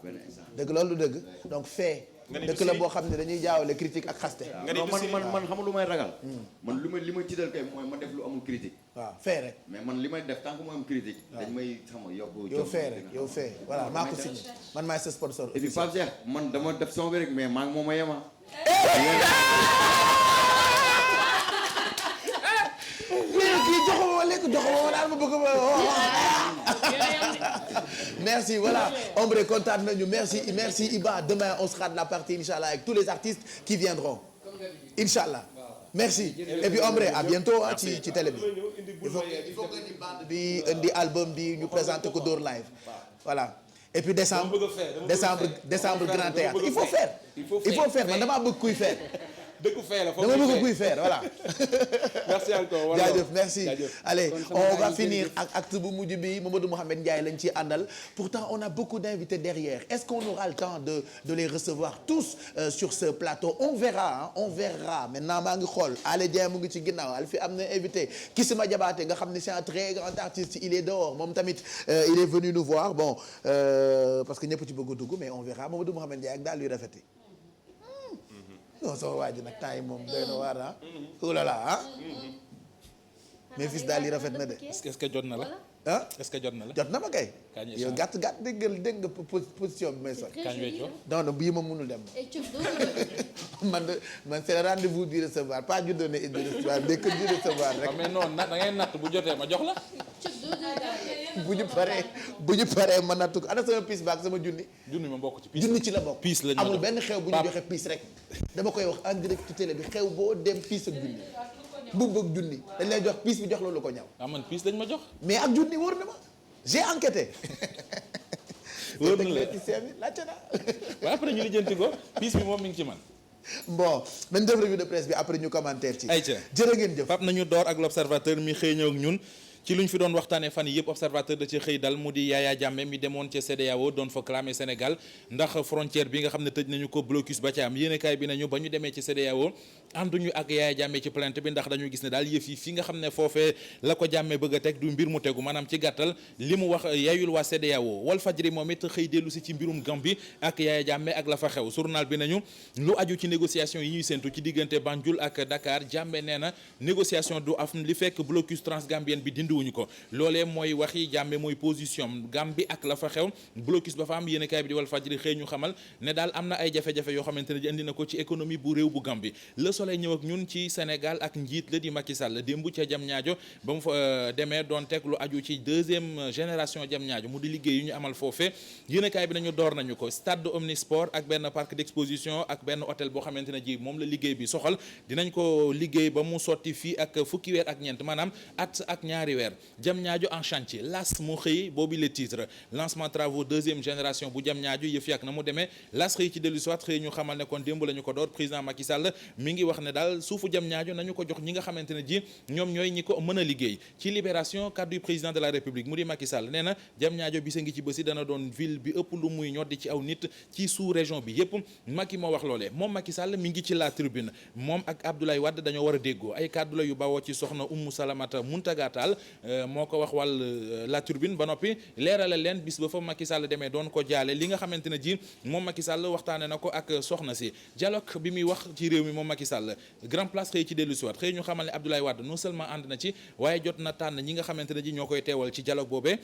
dëgg loolu dëgg donc fait dëkk la boo xam ne dañuy jaawale critique ak xaste non man xam lu may ragal man li may tiital kay mooy ma def lu amul critique waaw fee rek mais man li may def tant que mu am critique dañ may xam nga yokk yow fee rek yow fee voilà maa ko signé man maay sa sponsor et puis Pape Cheikh man dama def son bi rek mais maa ngi moom a yema kii joxuma lekk joxuma daal ma bëgg merci voilà Ombre kontaan nañu merci Iba demain on sera de la partie Inch'Allah avec tous les artistes qui viendront Inch'Allah merci et puis Ombre à bientôt ci télé bi il faut que indi bande bi indi album bi ñu présenter ko Dóor live voilà et puis décembre grand théâtre il faut faire man damaa bëgg kuy faire dëkk fee la dama bëgg kuy faire voilà. merci encore jaajëf merci allez on va finir ak acte bu mujj bi Mamadou Mouhamed Ndiaye lañ ci àndal pourtant on a beaucoup d'invités derrière est-ce qu'on aura le temps de les recevoir tous sur ce plateau on verra maintenant maa ngi xool Alé Dieng mu ngi ci ginnaaw Alfi am na invité Kissima Diabaté nga xam ne c'est un très grand artiste il est dehors moom tamit il est venu nous voir bon parce que ñëpp ci bëgg a dugg mais on verra Mamadou Mouhamed Ndiaye ak daal luy rafeti non sama waa ji nag temps yi moom doy na waar ah. oulala ah. mais fils daal yi rafet na de. est-ce que jot na la. ah est-ce que jot na la. jot na ma kay. yow gàtt dégg nga position bi may sol. kañ weccoo. non bii ma mënul dem. man c'est le rendez-vous du recevoir pas ju donner et du recevoir mais que du recevoir rek. mais non da ngay natt bu jotee ma jox la. bu ñu paree ma nattu ko ana sama piis baak sama junni. junni ma bokk ci piis junni ci la bokk. piis lañ amul benn xew bu ñu joxe piis rek. dama koy wax en direct ci télé bi xew boo dem piis ak junni. mbubb ak junni dañ lay jox piis bi jox loolu ko ñaw. man piis lañ ma jox. mais ak junni wóor na ma j'ai enquêté. wóor na la laajte naa. waaw après ñu lijjanti ko piis bi moom mi ngi ci man. bon nañ def revue de presse bi après ñu commentaire ci. ayca jërë ngeen jëf. Pape nañu door ak l'observateur mi xëy ñëw ak ñun ci lu ñu fi doon waxtaanee fan yii yëpp observateur da ci xëy dal mu di Yaya Jammeh mi demoon ca CEDEAO doon fa clamer Sénégal ndax frontière bi nga xam ne tëj nañu ko blocus ba ca am yéenekaay bi nañu ba ñu demee ci CEDEAO ànduñu ak Yaya Jammeh ci plainte bi ndax dañu gis ne daal yëf yi fi nga xam ne foofee la ko Jammeh bëgg a teg du mbir mu tegu maanaam ci gàttal li mu wax yayul waa CEDEAO Walfadjri moom it xëy dellu si ci mbirum Gambie ak Yaya Jammeh ak la fa xew journal bi nañu lu aju ci négociation yi ñuy séntu ci diggante Banjul ak Dakar Jammeh nee na négociation du af li fekk blocus transgambien bi dindiwuñu ko loolee mooy waxi Jammeh mooy position Gambie ak la fa xew blocus ba fa am yéenekaay bi di Walfadjri xëy ñu xamal ne daal am na ay jafe-jafe yoo xamante ne ji indi na ko ci économie bu réew bu Gambie Le Soleil ñëw ak ñun ci Sénégal ak njiit la di Macky Sall démb ca Diamniadio ba mu fa demee doon teg lu aju ci deuxième génération Diamniadio mu di liggéey yu ñu amal foofe yéenekaay bi nañu door nañu ko stade Omnisport ak benn parc d'exposition ak benn hôtel boo xamante ne ji moom la liggéey bi soxal dinañ ko liggéey ba mu sotti fii ak fukki weer ak ñeent maanaam at ak ñaari weer Diamniadio en chantier las moo xëy boobu le titre lancement travaux deuxième génération bu Diamniadio yëf yàgg na mu demee las xëy ci dellu soit xëy ñu xamal ne kon démb la ñu ko door président Macky Sall mi ngi wax ne daal suufu Diamniadio nañu ko jox ñi nga xamante ne ji ñoom ñooy ñi ko mën a liggéey ci libération kaddu président de la république mu di Macky Sall nee na Diamniadio bisa ngi ci bési dana doon ville bi ëpp lu muy ñoddi ci aw nit ci sous région bi yépp Macky moo wax loolee moom Macky Sall mi ngi ci la tribune moom ak Abdoulaye Wade dañoo war a déggoo ay kaddu la yu bawoo ci soxna Oumou Salamata Muntaga Tall moo ko wax wàll la turbine ba noppi leerale leen bis ba fa Macky Sall demee doon ko jaale li nga xamante ne ji moom Macky Sall waxtaane na ko ak soxna si dialogue bi muy wax ci réew mi moom Macky Sall grand place xëy ci dellu siwaat xëy ñu xamal ne Abdoulaye Wade non seulement ànd na ci waaye jot na tànn ñi nga xamante ne ji ñoo koy teewal ci dialogue boobee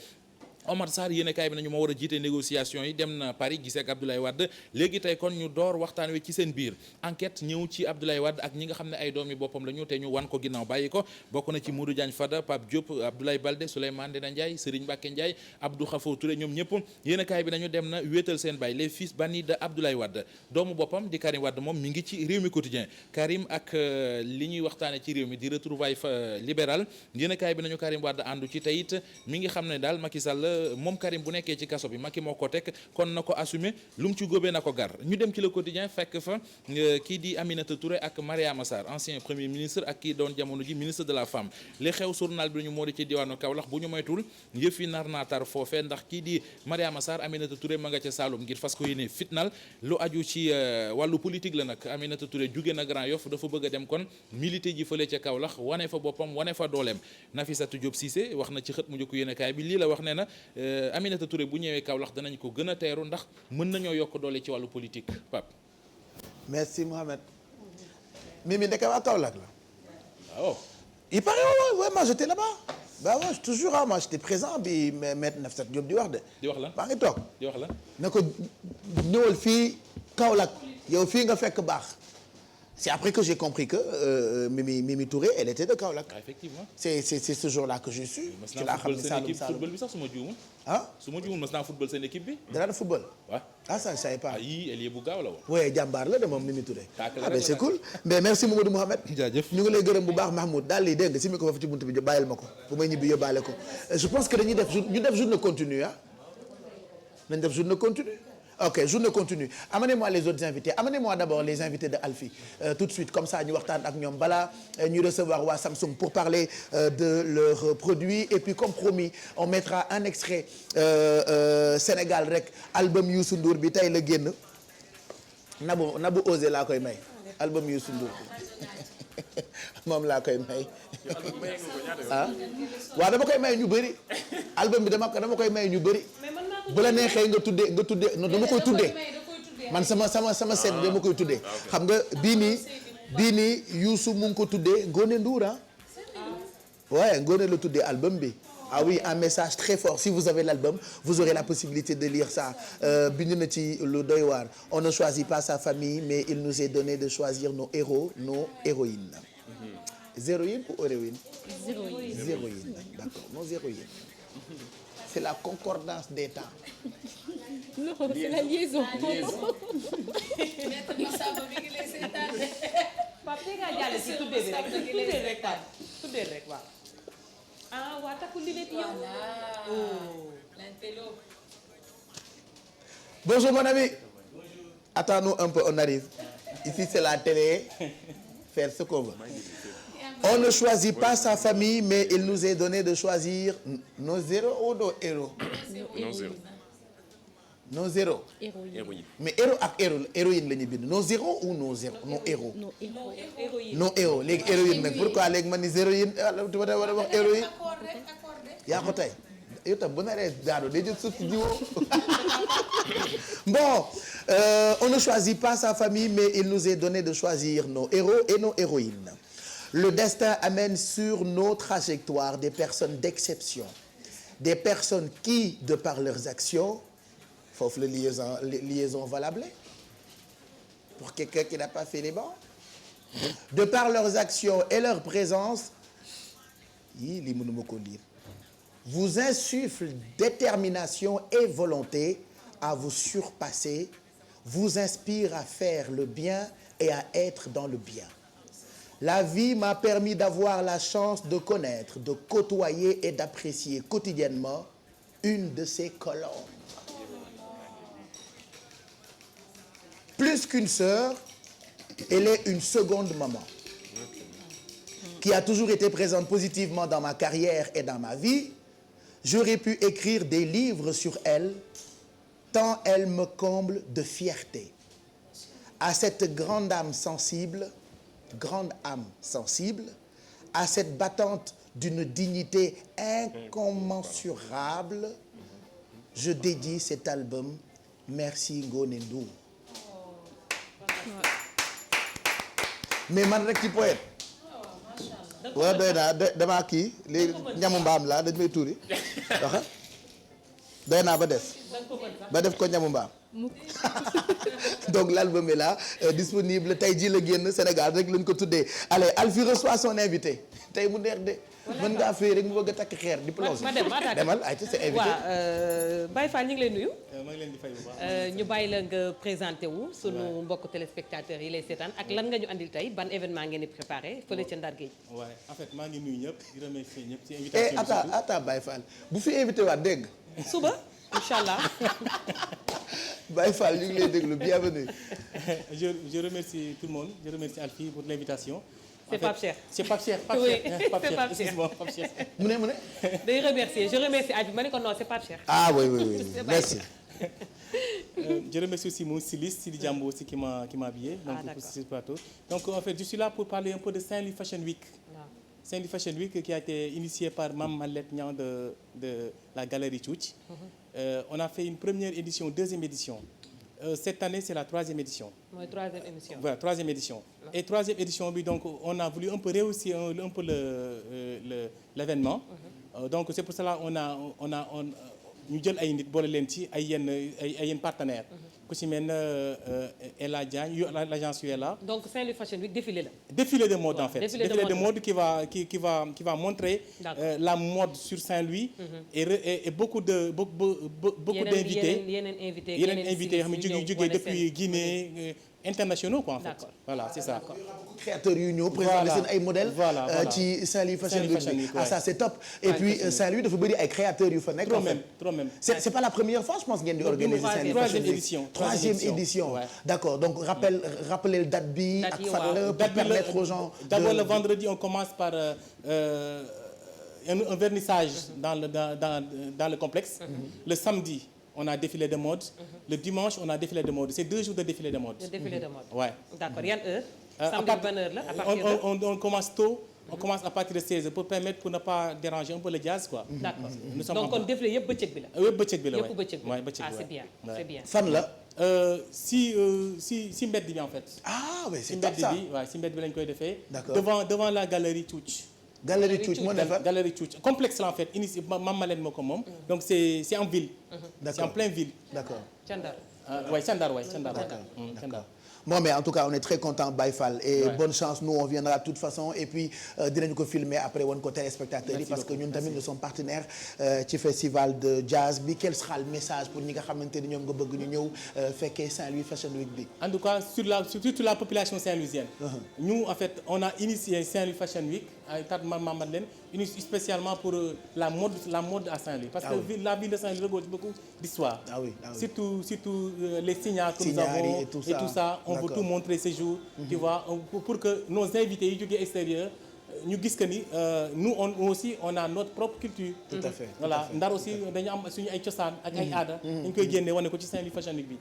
Omar Sarr yéenekaay bi nañu moo war a jiite négociation yi dem na Paris gisee ak Abdoulaye Wade léegi tey kon ñu door waxtaan wi ci seen biir enquête ñëw ci Abdoulaye Wade ak ñi nga xam ne ay doomi boppam la ñu te ñu wan ko ginnaaw bàyyi ko bokk na ci Modou Diagne Fada Pape Diop Abdoulaye Baldé Souleymane Ndéné Ndiaye Serigne Mbacké Ndiaye Abdou Khafour Touré ñoom ñëpp yéenekaay bi nañu dem na wéetal seen baay les fils bannis de Abdoulaye Wade doomu boppam di Karim Wade moom mi ngi ci réew mi quotidien Karim ak li ñuy waxtaane ci réew mi di retrouvailles libéral yéenekaay bi nañu Karim Wade àndu ci teyit mi ngi xam ne daal Macky Sall moom Karim bu nekkee ci kaso bi Macky moo ko teg kon na ko assumer lu mu ci góobee na ko gar ñu dem ci le quotidien fekk fa kii di Aminata Touré ak Mariama Sarr ancien premier ministre ak kii doon jamono ji ministre de la femme li xew journal bi ñu moo di ci diwaanu Kaolack bu ñu moytul yëf yi nar naa tar foofee ndax kii di Mariama Sarr Aminata Touré ma nga ca Saloum ngir fas ko yéene fitnal lu aju ci wàllu politique la nag Aminata Touré jóge na Grand Yoff dafa bëgg a dem kon milité ji fële ca Kaolack wane fa boppam wane fa dooleem Nafissatou Diop Cissé wax na ci xët mu njëkk yéenekaay bi lii la wax nee na Aminata Touré bu ñëwee Kaolack danañ ko gën a teeru ndax mën nañoo yokk doole ci wàllu politique Pape. merci Mohamed. Mimi ndeke waa Kaolack la. waaw. il paraît ouais moi j'étais là-bas. bah ouais toujours ah moi j'étais présent bi maître Nafissatou Diop di wax de. di wax la maa ngi toog. di wax la. ne ko ñëwal fii Kaolack yow fii nga fekk baax. c'est après que j'ai compris que Mimi Touré elle était de Kaolack. Ah, effectivement. c'est ce jour-là que je suis. ci laa xam ne Saloum football bi sax su ma juumul. ah su ma juumul mas naa football seen équipe bi. dara football. waaw. ah ça je savais pas. ah yii elle bu gaaw la woon. oui jàmbaar la de moom Mimi Touré. ah ben c'est cool mais merci Mamadou Mohamed. jaajëf ñu ngi lay gërëm bu baax Mahmoud daal lii dégg nga si mi ko foofu ci buntu bi bàyyil ma ko bu may ñibbi yóbbaale ko je pense que dañuy def journée continue ah nañ def journée continue. ok journée continue amenez-moi les autres invités amenez-moi d'abord les invités de Alfie tout de suite comme ça ñu waxtaan ak ñoom balaa ñu recevoir waa Samsung pour parler de leurs produits et puis comme promis on mettra un extrait Sénégal rek album Youssou Ndour bi tey la génn Nabou Osé laa koy may album Youssou Ndour bi moom laa koy may ah waaw dama koy may ñu bëri album bi dama koy may ñu bëri bu la neexee nga tuddee non dama koy tuddee man sama set dama koy tuddee xam nga bii nii Youssou mu ngi ko tuddee Ngoné Ndour ah ouais Ngoné la tuddee album bi ah oui un message très fort si vous avez l'album vous aurez la possibilité de lire ça bind na ci lu doy waar on ne choisit pas sa famille mais il nous est donné de choisir nos héros nos héroïnes zéroïne ou héroïne zéroïne d'accord non zéroïne c'est la concordance des temps. Non, c'est la liaison. Pape tey ngaa jàll ci tuddee bi rek tuddee rek waaw. ah waa takku li nekk yow. Bonjour mon ami. Attends-nous un peu, on arrive. Ici c'est la télé. Faire ce qu'on veut. On ne choisit pas sa famille, mais il nous est donné de choisir nos héros ou nos héros. Non zéro. Nos héros. Héroïne. Mais héros ak héroïne la ñu bind. Nos héros ou nos héros? Nos héros. Nos héros léegi héroïne nag pourquoi léegi man ni héroïne wala wax héroïne. yaa ko tey yow tam bu naree daanu day jël suuf si jiwoo. Bon, on ne choisit pas sa famille, mais il nous est donné de choisir nos héros et nos héroïnes. Le destin amène sur nos trajectoires des personnes d'exception, des personnes qui, de par leurs actions, foofu la liaison valable pour quelqu'un qui n'a pas fait les bancs, de par leurs actions et leur présence, lii mënuma ko lire, vous insuffle détermination et volonté à vous surpasser, vous inspire à faire le bien et à être dans le bien. La vie m'a permis d'avoir la chance de connaître, de côtoyer et d'apprécier quotidiennement une de ces colombes. Plus qu'une sœur, elle est une seconde maman qui a toujours été présente positivement dans ma carrière et dans ma vie. J'aurais pu écrire des livres sur elle, tant elle me comble de fierté. À cette grande âme sensible, à cette battante d'une dignité incommensurable, je dédie cet album. Merci Ngoné Ndour. Mais man rek ci poète. waaw doy naa damaa kii léegi ñamu mbaam laa dañ may tuuri waxa doy naa ba def ko ñamu mbaam. Donc l'album est là, disponible tey jii la génn Sénégal rek lañ ko tuddee. Allez, Alfie reçoit son invité tey mu neex de mën ngaa fay rek mu bëgg a takk xeer di plongé. ma demal ay c'est invité. waaw Baye Fall ñu ngi lay nuyu. maa ngi leen di fay bu baax. ñu bàyyi la nga présenté wu sunu mbokk téléspectateurs yi lay seetaan ak lan nga ñu andil tey ban événement ngeen di préparé fële ca Ndar Géej. waaw en fait maa ngi nuyu ñëpp di remercier ñëpp ci invitation bi. attends Baye Fall bu fi invité waat dégg suba inchallah. Baye Fall ñu ngi lay déglu bienvenue. Je remercie tout le monde, je remercie Alfie pour l'invitation. C'est Pape Cheikh. C'est Pape Cheikh. Oui, c'est Pape Cheikh. Excuse-moi, Pape Cheikh. mu ne day remercier je remercie Alfie ma ne ko non c'est Pape Cheikh. Ah oui merci. Je remercie aussi mon styliste Sidi Diambo aussi qui m'a habillé donc pour ce plateau. Donc en fait je suis là pour parler un peu de Saint-Louis Fashion Week. Saint-Louis Fashion Week qui a été initié par Mame Malette Niang de la Galerie Tchouch. On a fait une première édition, deuxième édition. Cette année, c'est la troisième édition. Mooy troisième émission. Voilà, troisième édition. Et troisième édition bi donc on a voulu un peu réussir un peu l'événement. Donc c'est pour cela on ñu jël ay nit boole leen ci ay yenn partenaires. ku ci mel ne Ella Diagne l'agence UELA. Donc Saint-Louis Fashion Week défilé la. Défilé de mode en fait. Défilé de mode qui va montrer la mode sur Saint-Louis. Et beaucoup d'invités. yeneen invités yoo xam ne jógee depuis Guinée internationaux quoi en fait. Voilà c'est ça. Créateurs yu ñëw présenter seen ay modèles. ci Saint-Louis Fashion Week. Ah ça c'est top. Et puis Saint-Louis dafa bëri ay créateurs yu fa nekk. Trop même. C'est pas la première fois je pense ngeen di organiser Saint-Louis Fashion Week. Troisième édition. D'accord donc rappelez date bi ak fan la pour permettre aux gens. D'abord le vendredi on commence par un vernissage dans le complexe. Le samedi on a défilé de mode. Le dimanche on a défilé de mode. C'est 2 jours de défilé de mode. Ouais. D'accord yan heure. Samedi ban heure la à partir de. On commence tôt. On commence à partir de 16 pour permettre pour ne pas déranger un peu le jazz quoi. D'accord donc kon défilé yëpp bëccëg bi la. yëpp bëccëg bi la yëpp bëccëg bi. Ouais bëccëg bi. Ah c'est bien c'est bien. fan la. si mbedd bi en fait. Ah oui c'est top ça. si mbedd bi lañ koy defee. D'accord devant la galerie Tchouch. Galerie Tchouch moo defar Galerie Tchouch complexe la en fait initié Mame Malène moo ko moom. Donc c'est en ville. C'est en pleine ville. D'accord. Ca Ndar. Ca Ndar. Bon, mais en tout cas on est très content Baye Fall et bonne chance, nous on viendra de toute façon et puis dinañu ko filmer après wan ko téléspectateurs yi parce que ñun tamit nous sommes partenaires ci festival de jazz bi. Quel sera le message pour ñi nga xamante ni ñoom nga bëgg ñu ñëw fekkee Saint-Louis Fashion Week bi? En tout cas surtout la population saint-louisienne. Nous en fait on a initié Saint-Louis Fashion Week avec Maman Madeleine spécialement pour la mode à Saint-Louis parce que la ville de Saint-Louis regorge beaucoup d'histoire. Surtout les signares que nous avons et tout ça. On veut tout montrer ces jours, tu vois, pour que nos invités yi jógee extérieur ñu gis que ni nous on a notre propre culture. Tout à fait. Voilà Ndar aussi dañu am suñu ay cosaan ak ay aada. ñu koy génne wane ko ci Saint-Louis Fashion Week bi.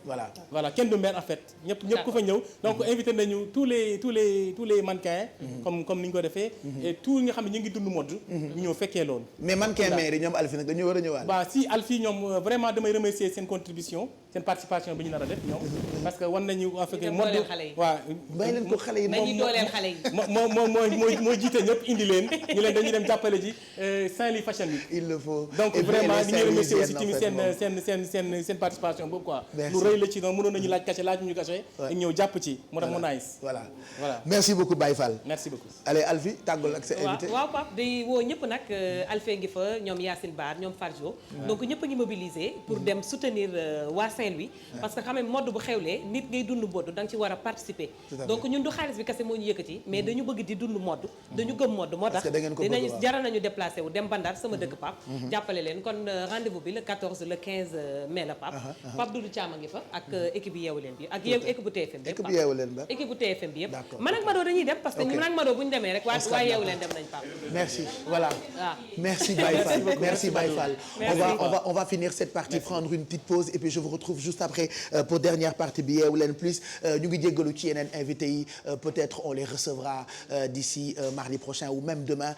Voilà kenn du mer en fait. ñëpp ku fa ñëw. donc invité nañu tous les mannequins. comme ni ñu ko defee. et tout nga xam ne ñu ngi dund mode. ñu ñëw fekkee loolu. mais mannequin maire yi ñoom Alfie nag dañu war a ñëwaat. waaw si Alfie ñoom vraiment damay remercier seen contribution seen participation bi ñu nar a def ñoom. parce que wan nañu en fait mode waaw. bàyyi leen ko xale yi dañuy dooleel xale yi. moo jiite ñëpp indi leen ñu leen dañuy dem jàppale ji Saint-Louis Fashion Week. il le faut donc vraiment ñu ngi remercier aussi tamit seen participation boobu quoi. lu rëy la ci noonu mënoon nañu laaj cachet laaj ñu cachet. dañ ñëw jàpp ci mu tax mu nice. voilà merci beaucoup Baye Fall. merci beaucoup. allez Alfie tàggul ak sa invité. waaw Pape day woo ñëpp nag Alfie ngi fa ñoom Yacine Bar ñoom Farjo. donc ñëpp a ngi mobiliser pour dem soutenir waa Saint-Louis. parce que xam nga mode bu xewlee nit ngay dund mode da nga ci war a participer. donc ñun du xaalis bi kese moo ñu yëkkati mais dañu bëgg di dund mode dañu gëm mode moo tax dinañu jaral nañu déplacé wu dem Bandar sama dëkk Pape jàppale leen kon rendez-vous bi le 14 le 15 mai la Pape Pape Doudou Thiam a ngi fa ak équipe bi yeewu leen bi ak équipe bu TFM bi équipe yeewu leen ba équipe bu TFM bi yëpp man ak Mado dañuy dem parce que ñu man ak Mado bu ñu demee rek waa yeewu leen dem nañ Pape merci voilà merci Baye Fall merci Baye Fall on va finir cette partie prendre une petite pause et puis je vous retrouve juste après pour dernière partie bi yeewu leen plus ñu ngi jéggalu ci yeneen invités yi peut-être on les recevra d'ici mardi prochain ou même demain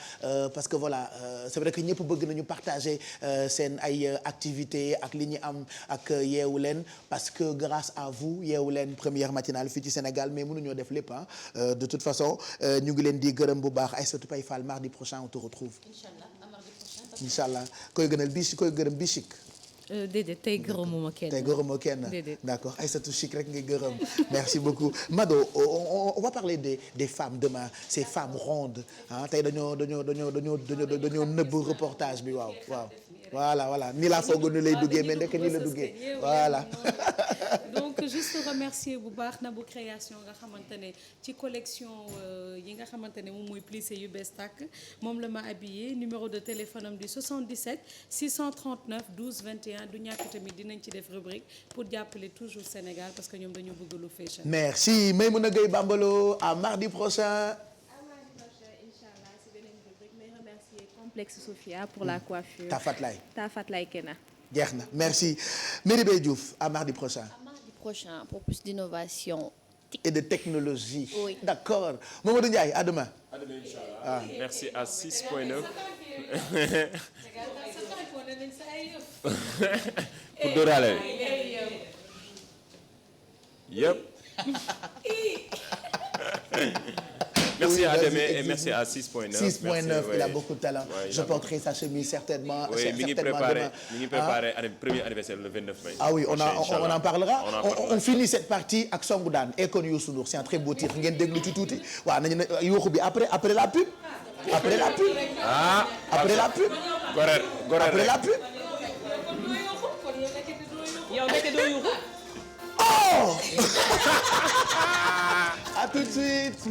parce que voilà c'est vrai que ñëpp bëgg nañu partager seen ay activités ak li ñu am ak yeewu leen parce que grâce à vous yeewu leen première matinale fii ci Sénégal mais mënuñoo def lépp de toute façon ñu ngi leen di gërëm bu baax Aïssatou Paye Fall mardi prochain on te retrouve inchallah koy gënal bi koy gërëm bi chic déedéet tey gërëmuma kenn. tey gërëmoo kenn. déedéet d'accord Aïssatou Chic rek ngay gërëm. merci beaucoup Mado on va parler des femmes demain ces femmes rondes tey dañoo nëbb reportage bi waaw. voilà ni la foog nu lay duggee mais ndekk ni la duggee voilà. donc juste remercier bu baax Nabou Création nga xamante ne ci collection yi nga xamante ne moom mooy plissé yu bees tàkk moom la ma habillé numéro de téléphone am di 77 639 12 21 du ñàkk tamit dinañ ci def rubrique pour jàppale toujours Sénégal parce que ñoom dañoo bëgg lu fashion. merci Maymouna Gueye Bambalo à mardi prochain. Complexe Sophia pour la coiffure. Tafatlaye Kena. jeex na merci Meribé Diouf à mardi prochain. À mardi prochain pour plus d'innovation. Et de technologie. Oui. D'accord Mamadou Ndiaye à demain. À demain inchallah. Merci à 6.9. pour dóoraale. yëpp. Merci à demain et merci à 6.9. 6.9 il a beaucoup de talent. Je porterai sa chemise certainement. Oui, mi ngi préparé premier anniversaire le 29 mai. Ah oui, on en parlera. On finit cette partie ak Songu Daan Akon Youssou Ndour c'est un très beau titre ngeen déglu ci tuuti waaw nañu ne yuuxu bi après la pub. après la pub. après la pub. après la pub. yow nekk doo yuuxu. Oh. À tout de suite.